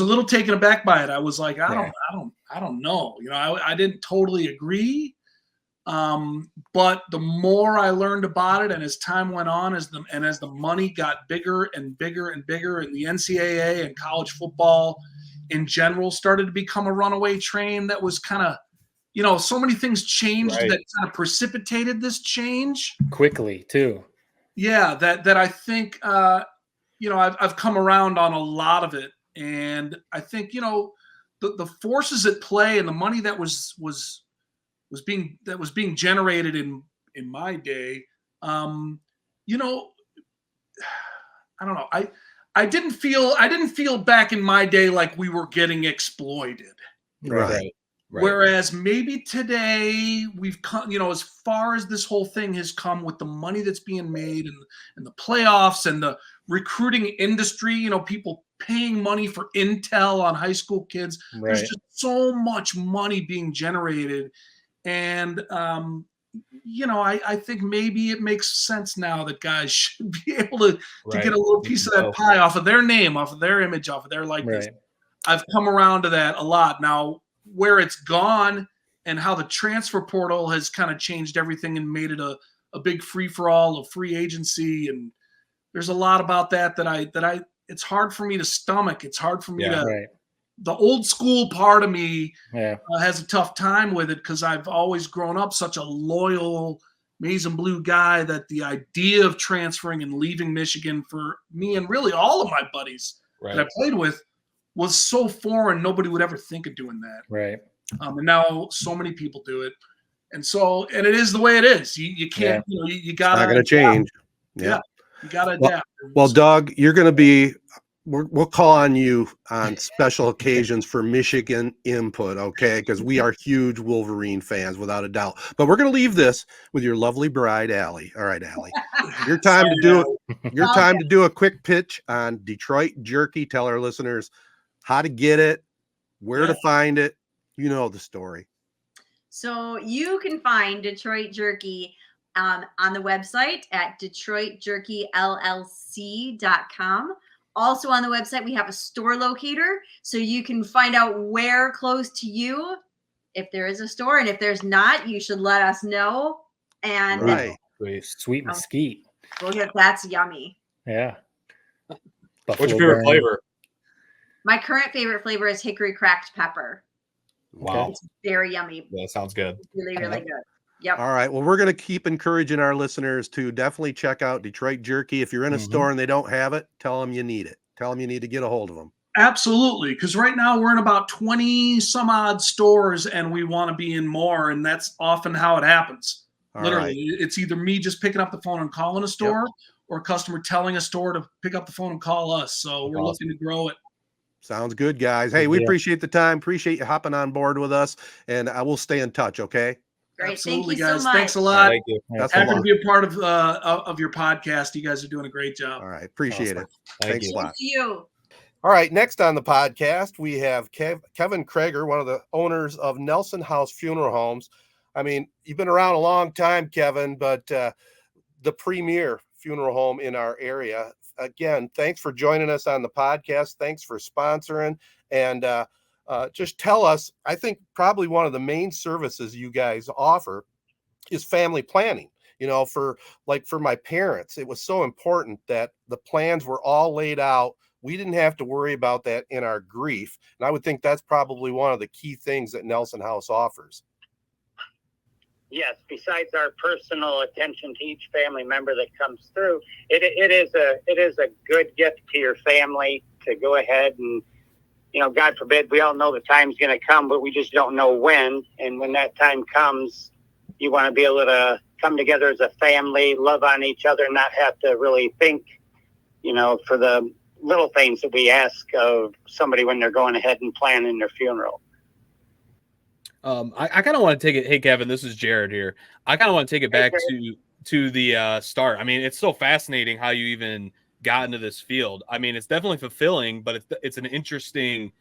little taken aback by it. I was like, I don't know. I didn't totally agree. But the more I learned about it, and as time went on, as the money got bigger and bigger and bigger, and the NCAA and college football in general started to become a runaway train, that was kind of, so many things changed that kind of precipitated this change quickly too. Yeah, that I think, I've come around on a lot of it, and I think the forces at play and the money that was being generated in my day, I don't know. I didn't feel back in my day like we were getting exploited. Right. Whereas maybe today we've come, as far as this whole thing has come with the money that's being made and the playoffs and the recruiting industry, people paying money for intel on high school kids. There's just so much money being generated. And, I think maybe it makes sense now that guys should be able to get a little piece of that Oh. pie off of their name, off of their image, off of their likeness. Right. I've come around to that a lot. Now, where it's gone and how the transfer portal has kind of changed everything and made it a big free-for-all of free agency, and there's a lot about that I it's hard for me to stomach. It's hard for me to Right. the old school part of me Yeah. has a tough time with it because I've always grown up such a loyal maize and blue guy that the idea of transferring and leaving Michigan for me and really all of my buddies that I played with was so foreign. Nobody would ever think of doing that. Right. And now so many people do it. And it is the way it is. You can't, you gotta. Not going to change. Yeah. You got to adapt. Well, Doug, you're going to be, we'll call on you on special occasions for Michigan input, okay? Because we are huge Wolverine fans, without a doubt. But we're going to leave this with your lovely bride, Allie. All right, Allie. Your time to do it. Your time to do a quick pitch on Detroit Jerky. Tell our listeners how to get it, where to find it. You know the story. So you can find Detroit Jerky on the website at DetroitJerkyLLC.com. Also on the website, we have a store locator, so you can find out where close to you, if there is a store, and if there's not, you should let us know. And Sweet mesquite. That's yummy. Yeah. What's your favorite flavor? My current favorite flavor is hickory cracked pepper. Wow. It's very yummy. That sounds good. It's really, really good. Yep. All right. Well, we're going to keep encouraging our listeners to definitely check out Detroit Jerky. If you're in a store and they don't have it, tell them you need it. Tell them you need to get a hold of them. Absolutely. Because right now we're in about 20 some odd stores and we want to be in more. And that's often how it happens. Literally. It's either me just picking up the phone and calling a store or a customer telling a store to pick up the phone and call us. So we're looking to grow it. Sounds good, guys. Hey, we appreciate the time. Appreciate you hopping on board with us. And I will stay in touch, okay? Great. Absolutely, Thank you guys. so much. Thanks a lot. Thank you. Happy to be a part of your podcast. You guys are doing a great job. All right. Appreciate it. Thanks a lot. Thank you. All right. Next on the podcast, we have Kevin Kregger, one of the owners of Nelson House Funeral Homes. I mean, you've been around a long time, Kevin, but the premier funeral home in our area. Again, thanks for joining us on the podcast. Thanks for sponsoring. And just tell us, I think probably one of the main services you guys offer is family planning. You know, for my parents, it was so important that the plans were all laid out. We didn't have to worry about that in our grief. And I would think that's probably one of the key things that Nelson House offers. Yes, besides our personal attention to each family member that comes through, it is a good gift to your family to go ahead and, God forbid, we all know the time's going to come, but we just don't know when. And when that time comes, you want to be able to come together as a family, love on each other, and not have to really think, for the little things that we ask of somebody when they're going ahead and planning their funeral. I kind of want to take it. Hey, Kevin, this is Jared here. I kind of want to take it back to the start. I mean, it's so fascinating how you even got into this field. I mean, it's definitely fulfilling, but it's an interesting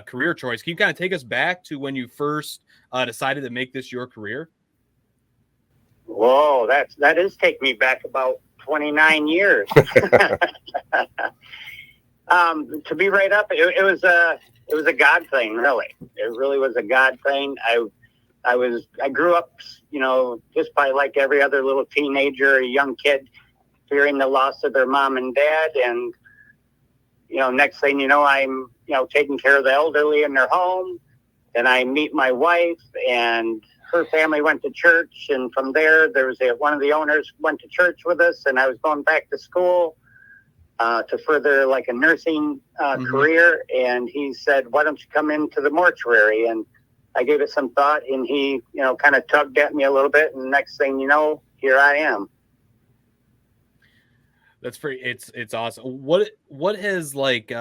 career choice. Can you kind of take us back to when you first decided to make this your career? Whoa, that is take me back about 29 years. To be right up, it was a God thing, really. It really was a God thing. I grew up, just by like every other little teenager, young kid, fearing the loss of their mom and dad. And, next thing you know, I'm, taking care of the elderly in their home. Then I meet my wife, and her family went to church. And from there was one of the owners went to church with us, and I was going back to school to further like a nursing career. And he said, why don't you come into the mortuary? And I gave it some thought, and he, kind of tugged at me a little bit. And next thing you know, here I am. That's pretty, it's awesome. What has like,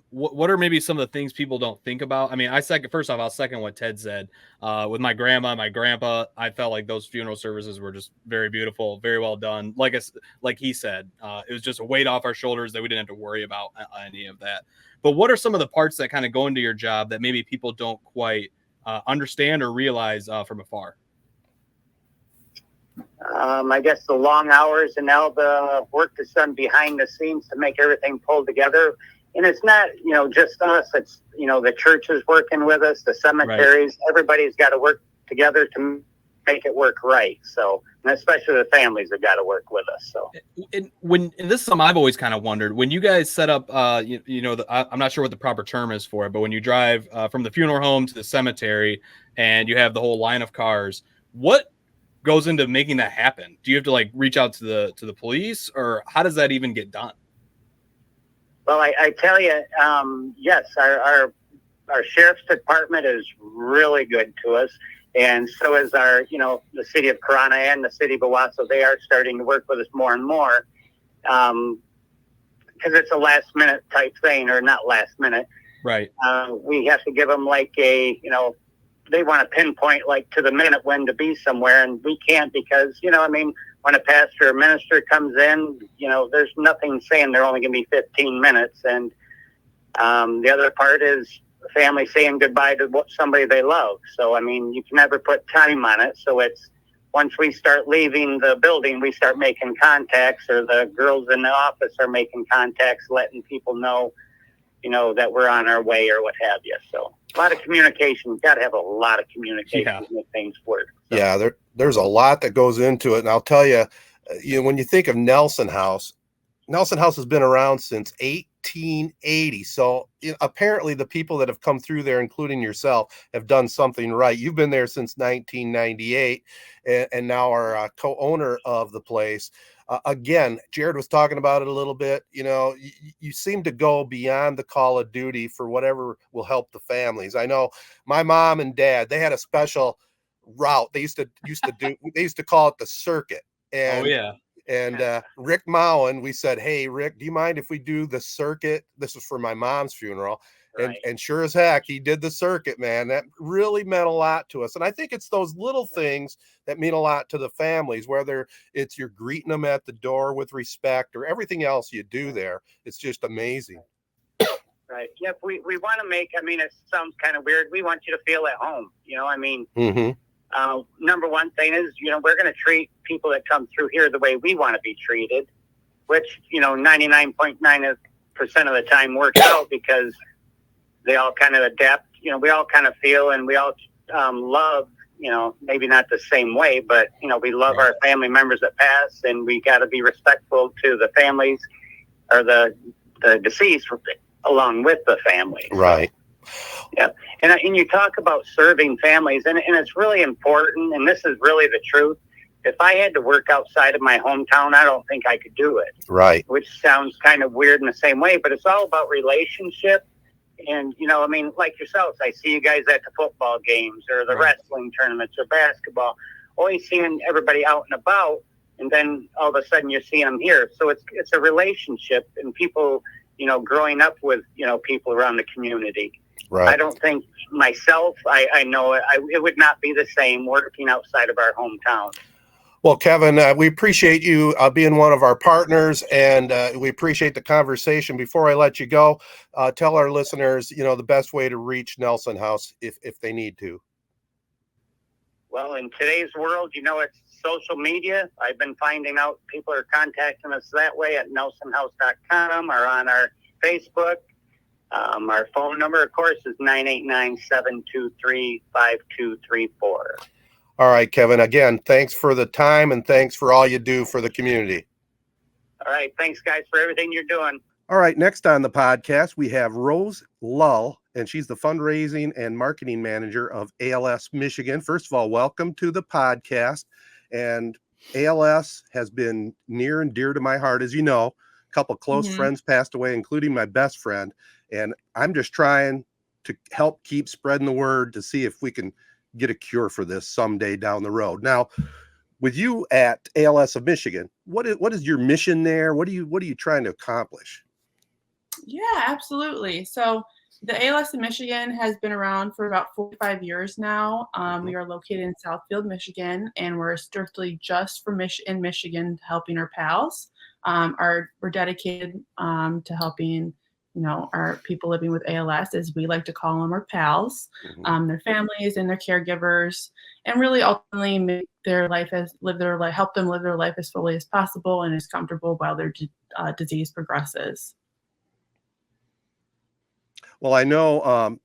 what are maybe some of the things people don't think about? I mean, first off, I'll second what Ted said. With my grandma and my grandpa, I felt like those funeral services were just very beautiful, very well done. Like he said, it was just a weight off our shoulders that we didn't have to worry about any of that. But what are some of the parts that kind of go into your job that maybe people don't quite understand or realize from afar? I guess the long hours and all the work that's done behind the scenes to make everything pulled together. And it's not, just us. It's, the churches working with us, the cemeteries. Right. Everybody's got to work together to make it work right. So, and especially the families have got to work with us. So, and this is something I've always kind of wondered, when you guys set up, I'm not sure what the proper term is for it, but when you drive from the funeral home to the cemetery and you have the whole line of cars, what goes into making that happen? Do you have to reach out to the police, or how does that even get done? Well, I tell you, yes, our sheriff's department is really good to us. And so is our, the city of Corona and the city of Owasso. They are starting to work with us more and more, because it's a last minute type thing, or not last minute. Right. We have to give them they want to pinpoint to the minute when to be somewhere, and we can't, because, when a pastor or minister comes in, there's nothing saying they're only going to be 15 minutes. And the other part is the family saying goodbye to somebody they love. So, you can never put time on it. So it's, once we start leaving the building, we start making contacts, or the girls in the office are making contacts, letting people know, that we're on our way or what have you. So a lot of communication. We've got to have a lot of communication to make things work. So. Yeah, there's a lot that goes into it. And I'll tell you, when you think of Nelson House has been around since 1880. So apparently the people that have come through there, including yourself, have done something right. You've been there since 1998 and now are co-owner of the place. Again, Jared was talking about it a little bit. You seem to go beyond the call of duty for whatever will help the families. I know my mom and dad, they had a special route. They used to call it the circuit. And, oh yeah. And Rick Mowen, we said, hey, Rick, do you mind if we do the circuit? This was for my mom's funeral. Right. And sure as heck, he did the circuit, man. That really meant a lot to us. And I think it's those little things that mean a lot to the families, whether it's you're greeting them at the door with respect or everything else you do there. It's just amazing. Right. Yep. We want to make, it sounds kind of weird. We want you to feel at home. Mm-hmm. Number one thing is, we're going to treat people that come through here the way we want to be treated, which, 99.9% of the time works out, because they all kind of adapt. We all kind of feel, and we all love, maybe not the same way, but, we love our family members that pass, and we got to be respectful to the families, or the deceased, along with the family. Right. Yeah. And you talk about serving families, and it's really important, and this is really the truth. If I had to work outside of my hometown, I don't think I could do it. Right. Which sounds kind of weird in the same way, but it's all about relationship. And, like yourselves, I see you guys at the football games or the wrestling tournaments or basketball, always seeing everybody out and about. And then all of a sudden you're seeing them here. So it's a relationship, and people, growing up with, people around the community. Right. I don't think myself, I know it would not be the same working outside of our hometown. Well, Kevin, we appreciate you being one of our partners, and we appreciate the conversation. Before I let you go, tell our listeners, the best way to reach Nelson House if they need to. Well, in today's world, it's social media. I've been finding out people are contacting us that way at nelsonhouse.com or on our Facebook. Our phone number, of course, is 989-723-5234. All right, Kevin, again, thanks for the time and thanks for all you do for the community. All right. Thanks, guys, for everything you're doing. All right. Next on the podcast, we have Rose Lull, and she's the fundraising and marketing manager of ALS Michigan. First of all, welcome to the podcast. And ALS has been near and dear to my heart. As you know, a couple close friends passed away, including my best friend. And I'm just trying to help keep spreading the word to see if we can get a cure for this someday down the road. Now, with you at ALS of Michigan, what is your mission there? What are you trying to accomplish? Yeah, absolutely. So the ALS of Michigan has been around for about 45 years now. We are located in Southfield, Michigan, and we're strictly just for in Michigan, helping our pals. We're dedicated to helping our people living with ALS, as we like to call them, our pals, their families and their caregivers, and really ultimately make their life help them live their life as fully as possible and as comfortable while their disease progresses. Well, I know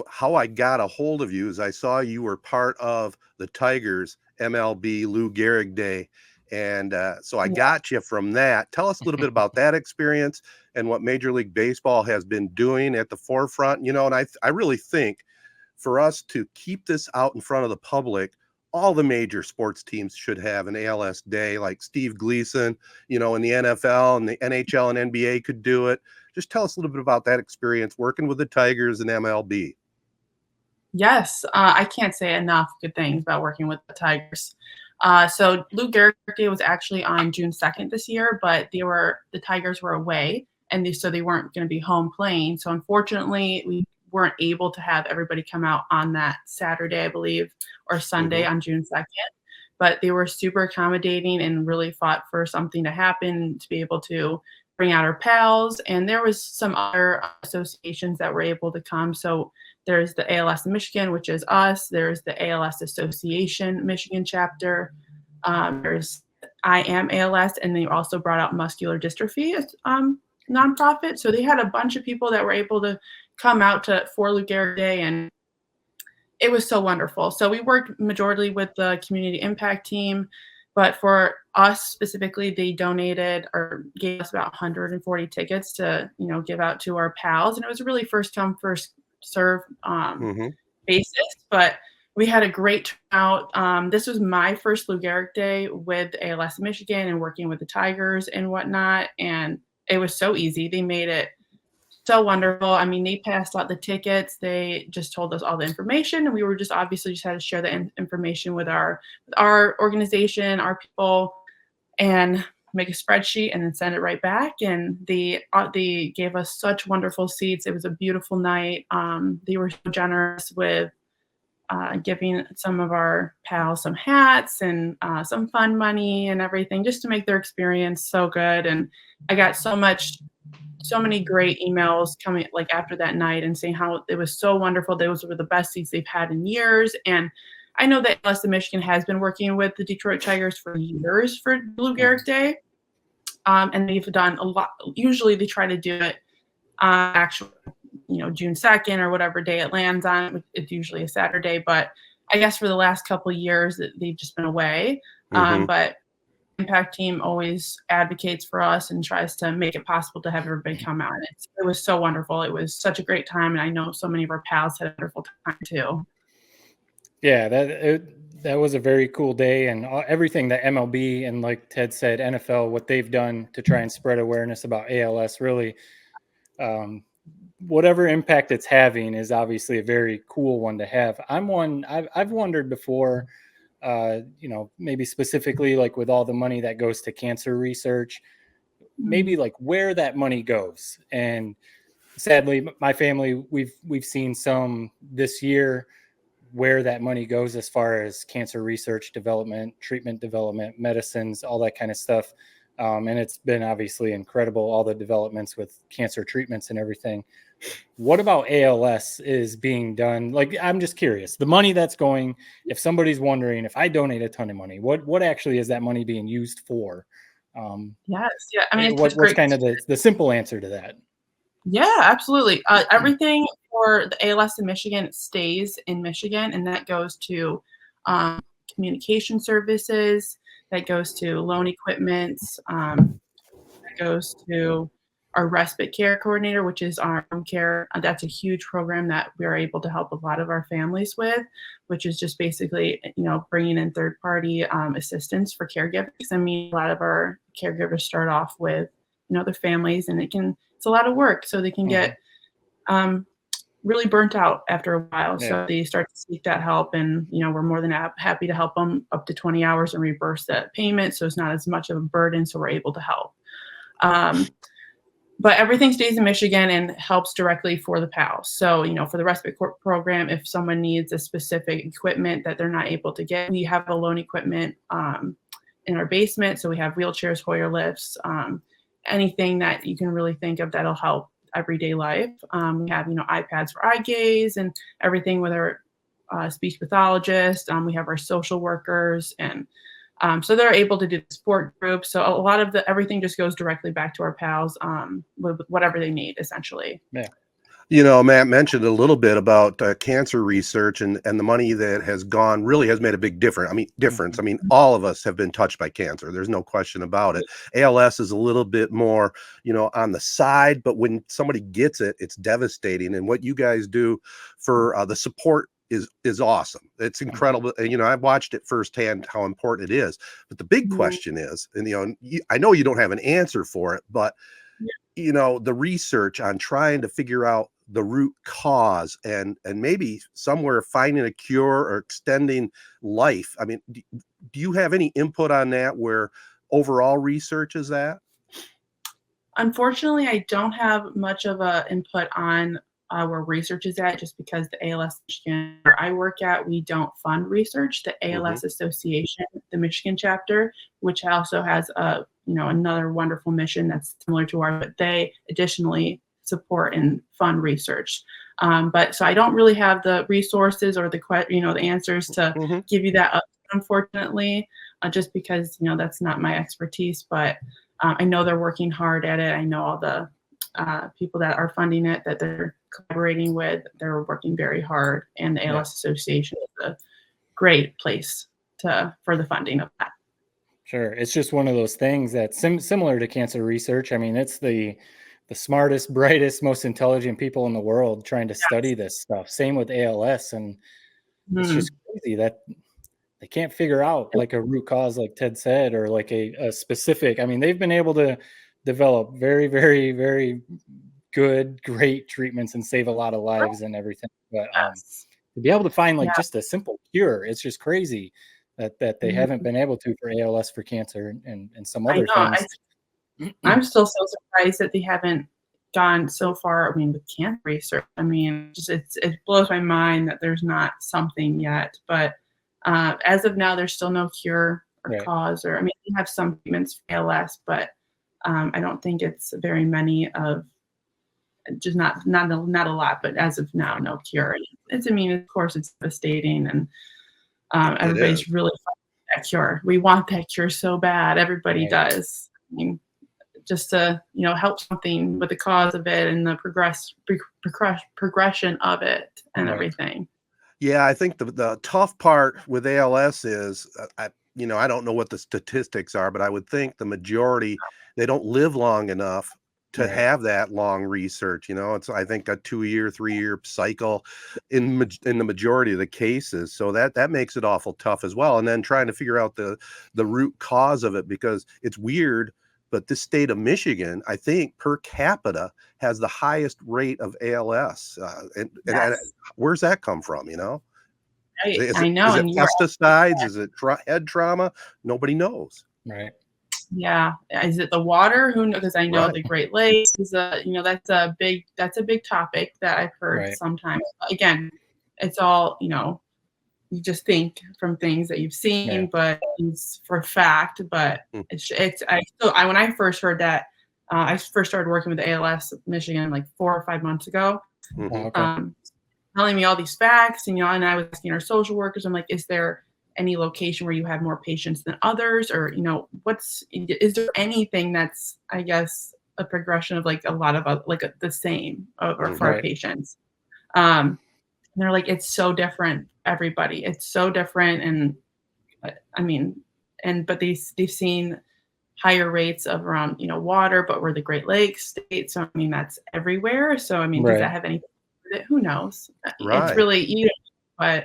how I got a hold of you is I saw you were part of the Tigers MLB Lou Gehrig Day. And so I got you from that. Tell us a little bit about that experience and what Major League Baseball has been doing at the forefront. And I really think for us to keep this out in front of the public, all the major sports teams should have an ALS day, like Steve Gleason, in the NFL and the NHL and NBA could do it. Just tell us a little bit about that experience working with the Tigers and MLB. Yes, I can't say enough good things about working with the Tigers. So Lou Gehrig Day was actually on June 2nd this year, but the Tigers were away, and so they weren't going to be home playing. So unfortunately, we weren't able to have everybody come out on that Saturday, I believe, or Sunday on June 2nd. But they were super accommodating and really fought for something to happen to be able to bring out our pals. And there was some other associations that were able to come. So there's the ALS of Michigan, which is us. There's the ALS Association Michigan chapter. There's I Am ALS, and they also brought out Muscular Dystrophy nonprofit. So they had a bunch of people that were able to come out for Lou Gehrig Day, and it was so wonderful. So we worked majorly with the community impact team, but for us specifically, they donated or gave us about 140 tickets to give out to our pals, and it was a really first come first serve basis, but we had a great turnout. This was my first Lou Gehrig Day with ALS of Michigan and working with the Tigers and whatnot, and it was so easy. They made it so wonderful. I mean, they passed out the tickets. They just told us all the information, and we were just obviously had to share the information with our organization, our people, and make a spreadsheet and then send it right back. And they gave us such wonderful seats. It was a beautiful night. They were so generous with giving some of our pals some hats and some fun money and everything, just to make their experience so good. And I got so many great emails coming after that night and saying how it was so wonderful. Those were the best seats they've had in years. And I know that ALS of Michigan has been working with the Detroit Tigers for years for Lou Gehrig Day. And they've done a lot. Usually they try to do it June 2nd or whatever day it lands on. It's usually a Saturday, but I guess for the last couple of years they've just been away. But Impact team always advocates for us and tries to make it possible to have everybody come out. And it was so wonderful. It was such a great time, and I know so many of our pals had a wonderful time too. Yeah, that was a very cool day, and everything that MLB and, like Ted said, NFL, what they've done to try and spread awareness about ALS, really, whatever impact it's having is obviously a very cool one to have. I've wondered before, maybe specifically like with all the money that goes to cancer research, maybe like where that money goes. And sadly, my family, we've seen some this year where that money goes as far as cancer research, development, treatment development, medicines, all that kind of stuff. And it's been obviously incredible, all the developments with cancer treatments and everything. What about ALS is being done? Like, I'm just curious, the money that's going, if somebody's wondering, if I donate a ton of money, what actually is that money being used for? Yes. Yeah. I mean, what's kind of the simple answer to that? Yeah, absolutely. Everything for the ALS in Michigan stays in Michigan, and that goes to communication services, that goes to loan equipment, that goes to our respite care coordinator, which is our home care. That's a huge program that we're able to help a lot of our families with, which is just basically, bringing in third-party assistance for caregivers. I mean, a lot of our caregivers start off with, their families, and it's a lot of work, so they can get really burnt out after a while. Yeah. So they start to seek that help, and we're more than happy to help them up to 20 hours and reverse that payment, so it's not as much of a burden, so we're able to help. But everything stays in Michigan and helps directly for the PALs. So, for the respite program, if someone needs a specific equipment that they're not able to get, we have a loan equipment in our basement. So we have wheelchairs, Hoyer lifts, anything that you can really think of that'll help everyday life. We have, iPads for eye gaze and everything with our speech pathologist. We have our social workers, and so they're able to do the sport group. So a lot of everything just goes directly back to our pals with whatever they need, essentially. Yeah. Matt mentioned a little bit about cancer research, and the money that has gone really has made a big difference. I mean, all of us have been touched by cancer. There's no question about it. ALS is a little bit more, on the side, but when somebody gets it, it's devastating. And what you guys do for the support is awesome. It's incredible. I've watched it firsthand how important it is. But the big question is, and I know you don't have an answer for it, but the research on trying to figure out the root cause and maybe somewhere finding a cure or extending life. I mean, do you have any input on that, where overall research is at? Unfortunately, I don't have much of a input on where research is at, just because the ALS Michigan where I work at, we don't fund research. The ALS Association, the Michigan chapter, which also has another wonderful mission that's similar to ours, but they additionally support and fund research. But so I don't really have the resources or the answers to give you that, unfortunately, just because that's not my expertise. But I know they're working hard at it. I know all the people that are funding it, that they're collaborating with, they're working very hard, and the ALS Association is a great place for the funding of that. Sure. It's just one of those things that's similar to cancer research. I mean, it's the smartest, brightest, most intelligent people in the world trying to study this stuff. Same with ALS. And it's just crazy that they can't figure out like a root cause, like Ted said, or like a specific. I mean, they've been able to develop very, very, very good, great treatments and save a lot of lives and everything. But to be able to find just a simple cure, it's just crazy that they haven't been able to for ALS, for cancer, and some other things. I'm still so surprised that they haven't gone so far. I mean, with cancer research, I mean, it blows my mind that there's not something yet. But as of now, there's still no cure or cause, or we have some treatments for ALS, but I don't think it's very many of, just not a lot. But as of now, no cure. Of course, it's devastating, and everybody's really fighting that cure. We want that cure so bad. Everybody does. I mean, just to help something with the cause of it and the progression of it and everything. Yeah, I think the tough part with ALS is I don't know what the statistics are, but I would think the majority, they don't live long enough to have that long research. It's, I think, a 2-year, 3-year cycle in the majority of the cases. So that makes it awful tough as well. And then trying to figure out the root cause of it, because it's weird, but this state of Michigan, I think, per capita has the highest rate of ALS. And where's that come from? I know. Is it pesticides? Is it head trauma? Nobody knows. Right. Yeah. Is it the water? Who knows? Because I know the Great Lakes is that's a big topic that I've heard sometimes. Again, it's all, you just think from things that you've seen, but it's for fact. But when I first heard that, I first started working with the ALS of Michigan like 4 or 5 months ago. Telling me all these facts, and I was asking our social workers, I'm like, is there any location where you have more patients than others, or is there anything that's, I guess, a progression of like a lot of the same for our patients? And they're like, it's so different, everybody. It's so different. And but they've seen higher rates of around, water, but we're the Great Lakes state. So, that's everywhere. So, does that have anything to do with it? Who knows? It's really, but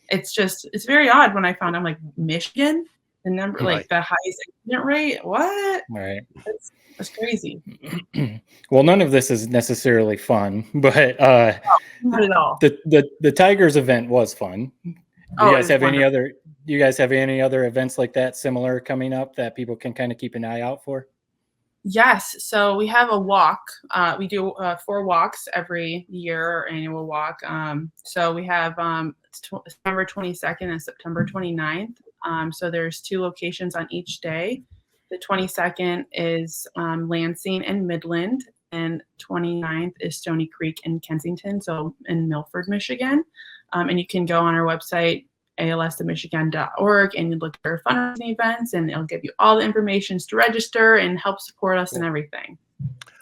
it's very odd when I found, I'm like, Michigan, the number, like the highest accident rate. What? Right. That's crazy. Well, none of this is necessarily fun, but not at all. The Tigers event was fun. Do you guys have any other events like that similar coming up that people can kind of keep an eye out for? Yes. So we have a walk. We do 4 walks every year, our annual walk. So we have September 22nd and September 29th. So there's 2 locations on each day. The 22nd is Lansing and Midland, and 29th is Stony Creek in Kensington, so in Milford, Michigan. And you can go on our website, alsofmichigan.org, and you look for fundraising events, and it'll give you all the information to register and help support us and everything.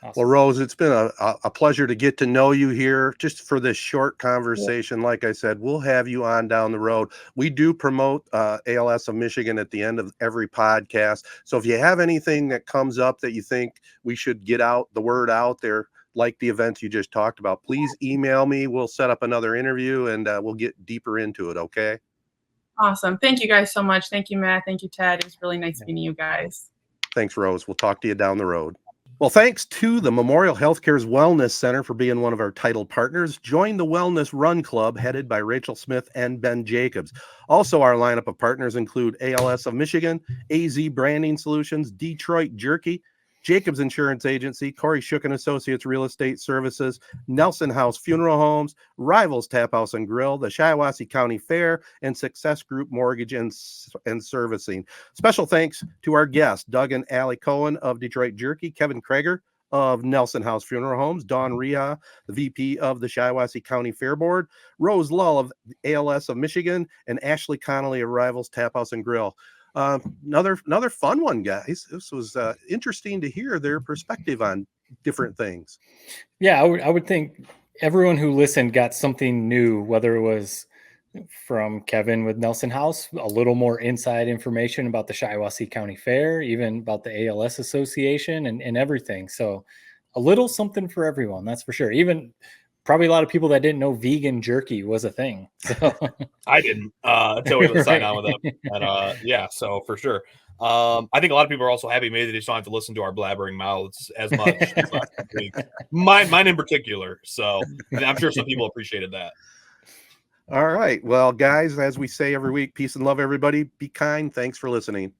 Awesome. Well, Rose, it's been a pleasure to get to know you here just for this short conversation. Yeah. Like I said, we'll have you on down the road. We do promote ALS of Michigan at the end of every podcast. So if you have anything that comes up that you think we should get out the word out there, like the events you just talked about, please email me. We'll set up another interview and we'll get deeper into it. Okay. Awesome. Thank you guys so much. Thank you, Matt. Thank you, Ted. It was really nice meeting you guys. Thanks, Rose. We'll talk to you down the road. Well, thanks to the Memorial Healthcare's Wellness Center for being one of our title partners. Join the Wellness Run Club headed by Rachel Smith and Ben Jacobs. Also, our lineup of partners include ALS of Michigan, AZee Branding Solutions, Detroit Jerky, Jacobs Insurance Agency, Kori Associates Real Estate Services, Nelson House Funeral Homes, Rivals Taphouse and Grille, the Shiawassee County Fair, and Success Group Mortgage and Servicing. Special thanks to our guests, Doug and Allie Cohen of Detroit Jerky, Kevin Kregger of Nelson House Funeral Homes, Dawn Reha, the VP of the Shiawassee County Fair Board, Rose Lull of ALS of Michigan, and Ashley Connelly of Rivals Taphouse and Grille. Another fun one, guys. This was interesting to hear their perspective on different things. Yeah, I would think everyone who listened got something new, whether it was from Kevin with Nelson House, a little more inside information about the Shiawassee County Fair, even about the ALS Association and everything. So a little something for everyone, that's for sure. Even probably a lot of people that didn't know vegan jerky was a thing. So. I didn't until we signed on with them. And yeah, so for sure. I think a lot of people are also happy maybe they just don't have to listen to our blabbering mouths as much as last week. Mine in particular. So and I'm sure some people appreciated that. All right. Well, guys, as we say every week, peace and love, everybody. Be kind. Thanks for listening.